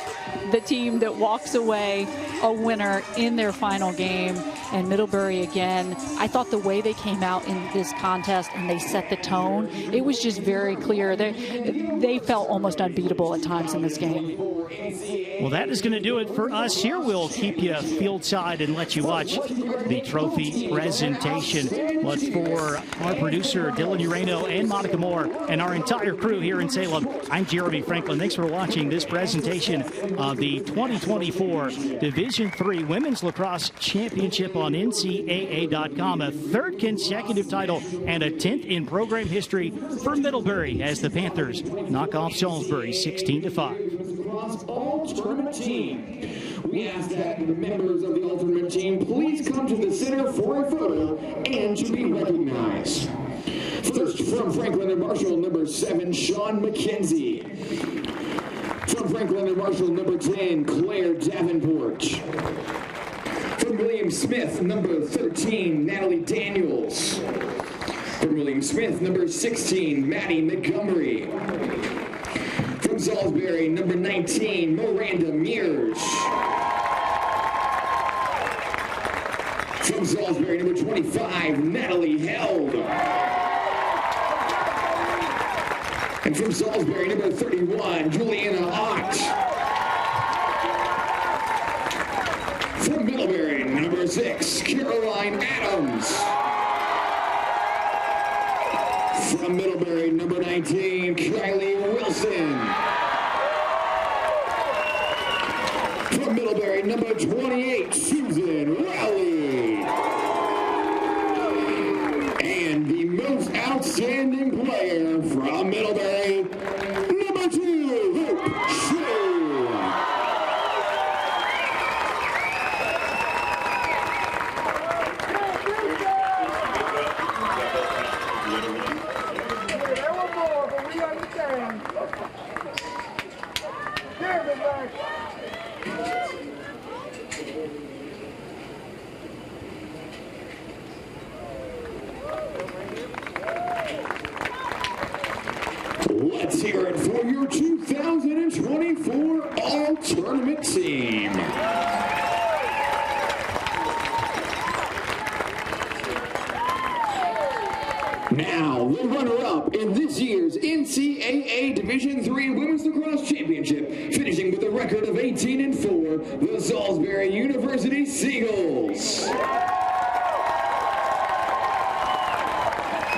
the team that walks away a winner in their final game. And Middlebury, again, I thought the way they came out in this contest and they set the tone, it was just very clear. They felt almost unbeatable at times in this game. Well, that is going to do it for us here. We'll keep you field side and let you watch the trophy presentation. But for our producer, Dylan Urano and Monica Moore, and our entire crew here in Salem, I'm Jeremy Franklin. Thanks for watching this presentation of the 2024 Division III Women's Lacrosse Championship on NCAA.com. A 3rd consecutive title and a 10th in program history for Middlebury as the Panthers knock off Salisbury 16-5. All-Tournament Team. We ask that the members of the All-Tournament Team please come to the center for a photo and to be recognized. First, from Franklin and Marshall, number 7, Sean McKenzie. From Franklin and Marshall, number 10, Claire Davenport. From William Smith, number 13, Natalie Daniels. From William Smith, number 16, Maddie Montgomery. From Salisbury, number 19, Miranda Mears. From Salisbury, number 25, Natalie Held. And from Salisbury, number 31, Juliana Ott. From Middlebury, number 6, Caroline Adams. From Middlebury, number 19, Kylie Wilson. From Middlebury, number 28, Susan Rowley. And the most outstanding player from Middlebury, number 2, Hope Shue. Let's hear it for your 2024 All-Tournament Team. Now, the runner-up in this year's NCAA Division III Women's Lacrosse Championship, finishing with a record of 18-4, the Salisbury University Seagulls.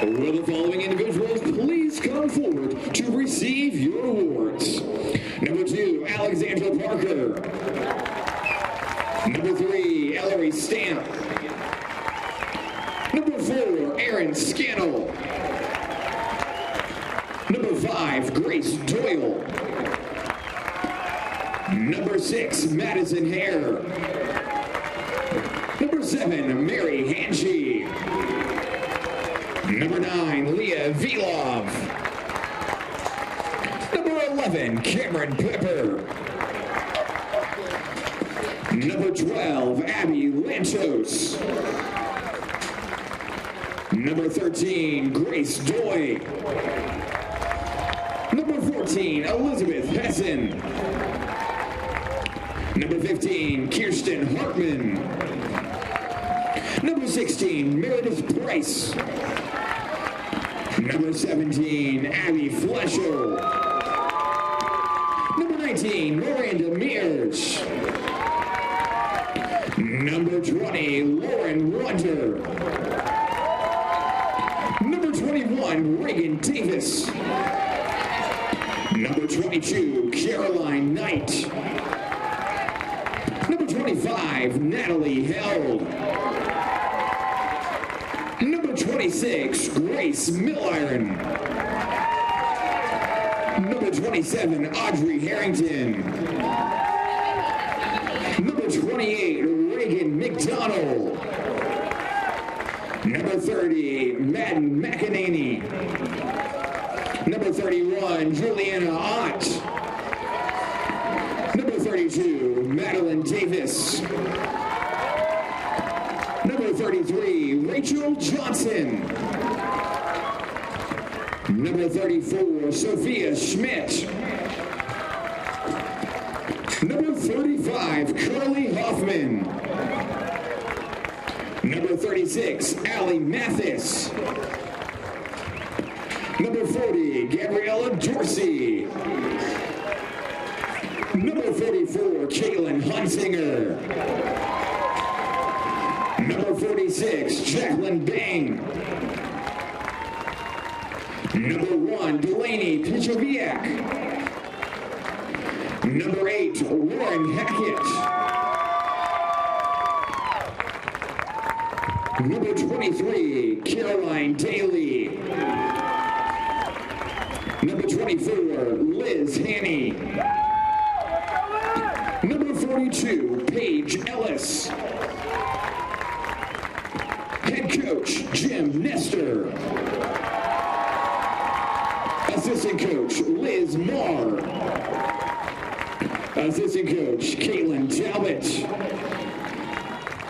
Will the following individuals please come forward to receive your awards? Number 2, Alexandra Parker. Number 3, Ellery Stamp. Number 4, Aaron Scannell. Number 5, Grace Doyle. Number 6, Madison Hare. Number 7, Mary Hanshee. Number 9, Leah Vilov. Number 11, Cameron Pepper. Number 12, Abby Lanchos. Number 13, Grace Doy. Number 14, Elizabeth Hessen. Number 15, Kirsten Hartman. Number 16, Meredith Price. Number 17, Abby Fleschel. Number 19, Miranda Mears. Number 20, Lauren Runter. Number 21, Reagan Davis. Number 22, Caroline Knight. Number 25, Natalie Held. Number 26, Grace Milliron. Number 27, Audrey Harrington. Number 28, Reagan McDonald. Number 30, Madden McEnany. Number 31, Juliana Ott. Number 32, Madeline Davis. Number 33, Rachel Johnson. Number 34, Sophia Schmidt. Number 35, Curly Hoffman. Number 36, Allie Mathis. Number 40, Gabriella Dorsey. Number 44, Caitlin Hunsinger. Number 46, Jacqueline Bang. Number 1, Delaney Pichowiak. Number 8, Warren Hackett. Number 23, Caroline Daly. Number 24, Liz Haney. Number 42, Paige Ellis. Head coach, Jim Nestor. Assistant coach, Liz Marr. Assistant coach, Caitlin Talbot.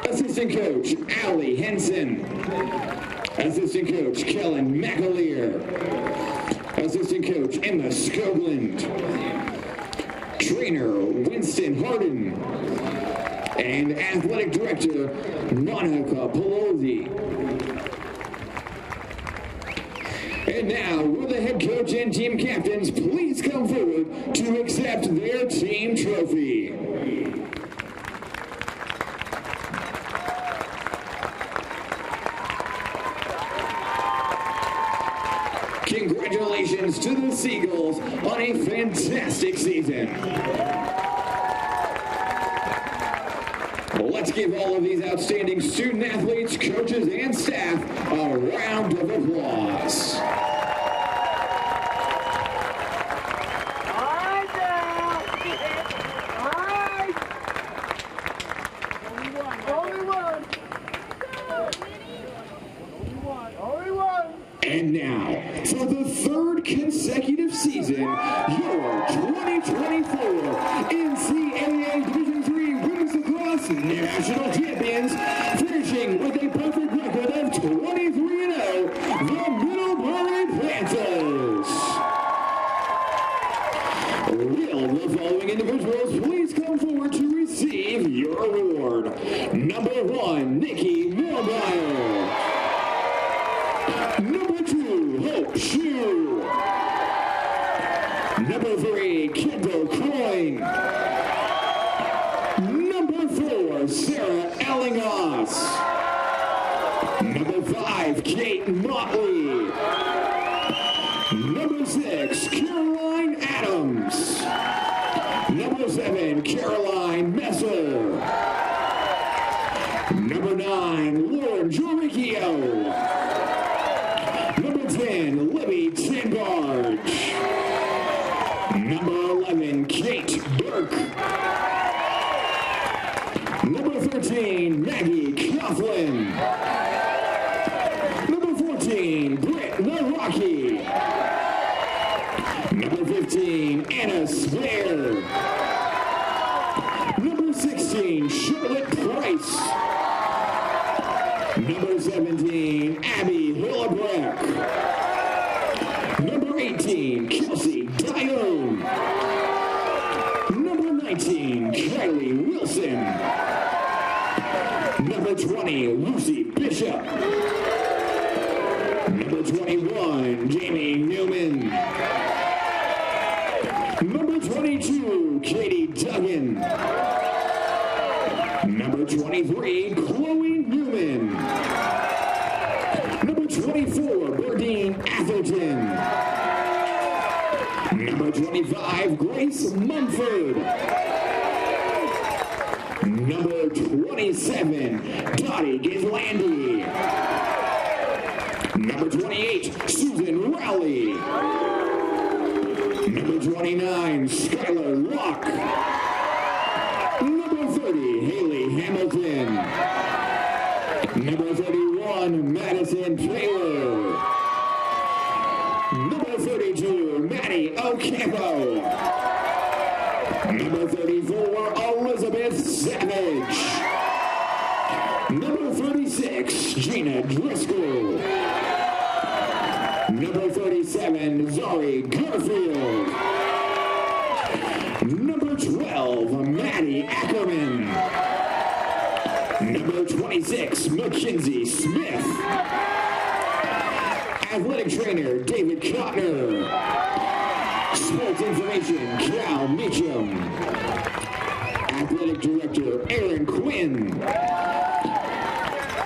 Assistant coach, Allie Henson. Assistant coach, Kellen McAleer. Assistant coach, Emma Scogland. Trainer, Winston Harden. And athletic director, Monica Pelosi. And now, will the head coach and team captains please come forward to accept their team trophy? Congratulations to the Seagulls on a fantastic season. Let's give all of these outstanding student athletes, coaches, and staff a round of applause. And now, for the third consecutive season, your 2024 NCAA Division III Women's Lacrosse National Champions, finishing with a perfect record of 23-0, the Middlebury Panthers. Will the following individuals please come forward to receive your award? Number 1, Nikki Millmeyer. Number 2, Shu. Number 3, Kendall Coyne. Number 4, Sarah Ellinghaus. Number 5, Kate Motley. Number 6, Caroline Adams. Number 7, Caroline Messer. Number 9, Lauren Joricchio. Number 10, Libby Tinbarge. Number 11, Kate Burke. Number 13, Maggie Coughlin. Number 14, Britt Naraki. Number 15, Anna Spare. Number 16, Charlotte Price. Number 17, Abby Hillebrecht. Number 18, Kelsey Dione. Number 19, Kylie Wilson. Number 20, Lucy Bishop. Number 21, Jamie Newman. Number 22, Katie Duggan. Number 23, Chloe Newman. Number 24, Berdine Atherton. Number 25, Grace Mumford. Number 27, Dottie Gizlandi. Number 28, Susan Rowley. Number 29, Skylar Locke. Number 30, Haley Hamilton. Number 31, Madison Taylor. Number 32, Maddie Ocampo. Number 34, Elizabeth Savage. Number 36, Gina Driscoll. Number 37, Zari Garfield. Number 12, Maddie Ackerman. Number 26, Mackenzie Smith. Athletic trainer, David Kottner. Sports information, Cal Meacham. Athletic director, Aaron Quinn.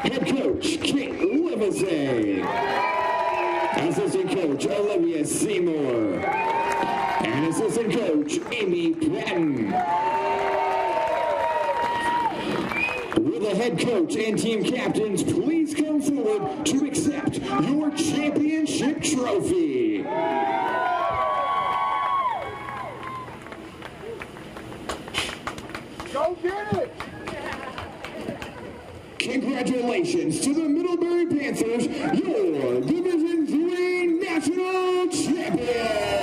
Head coach, Kate Livesey. Assistant coach, Olivia Seymour. And assistant coach, Amy Patton. Will the head coach and team captains please come forward to accept your championship trophy? Go get it! Congratulations to the Middlebury Panthers, your Division III National Champions!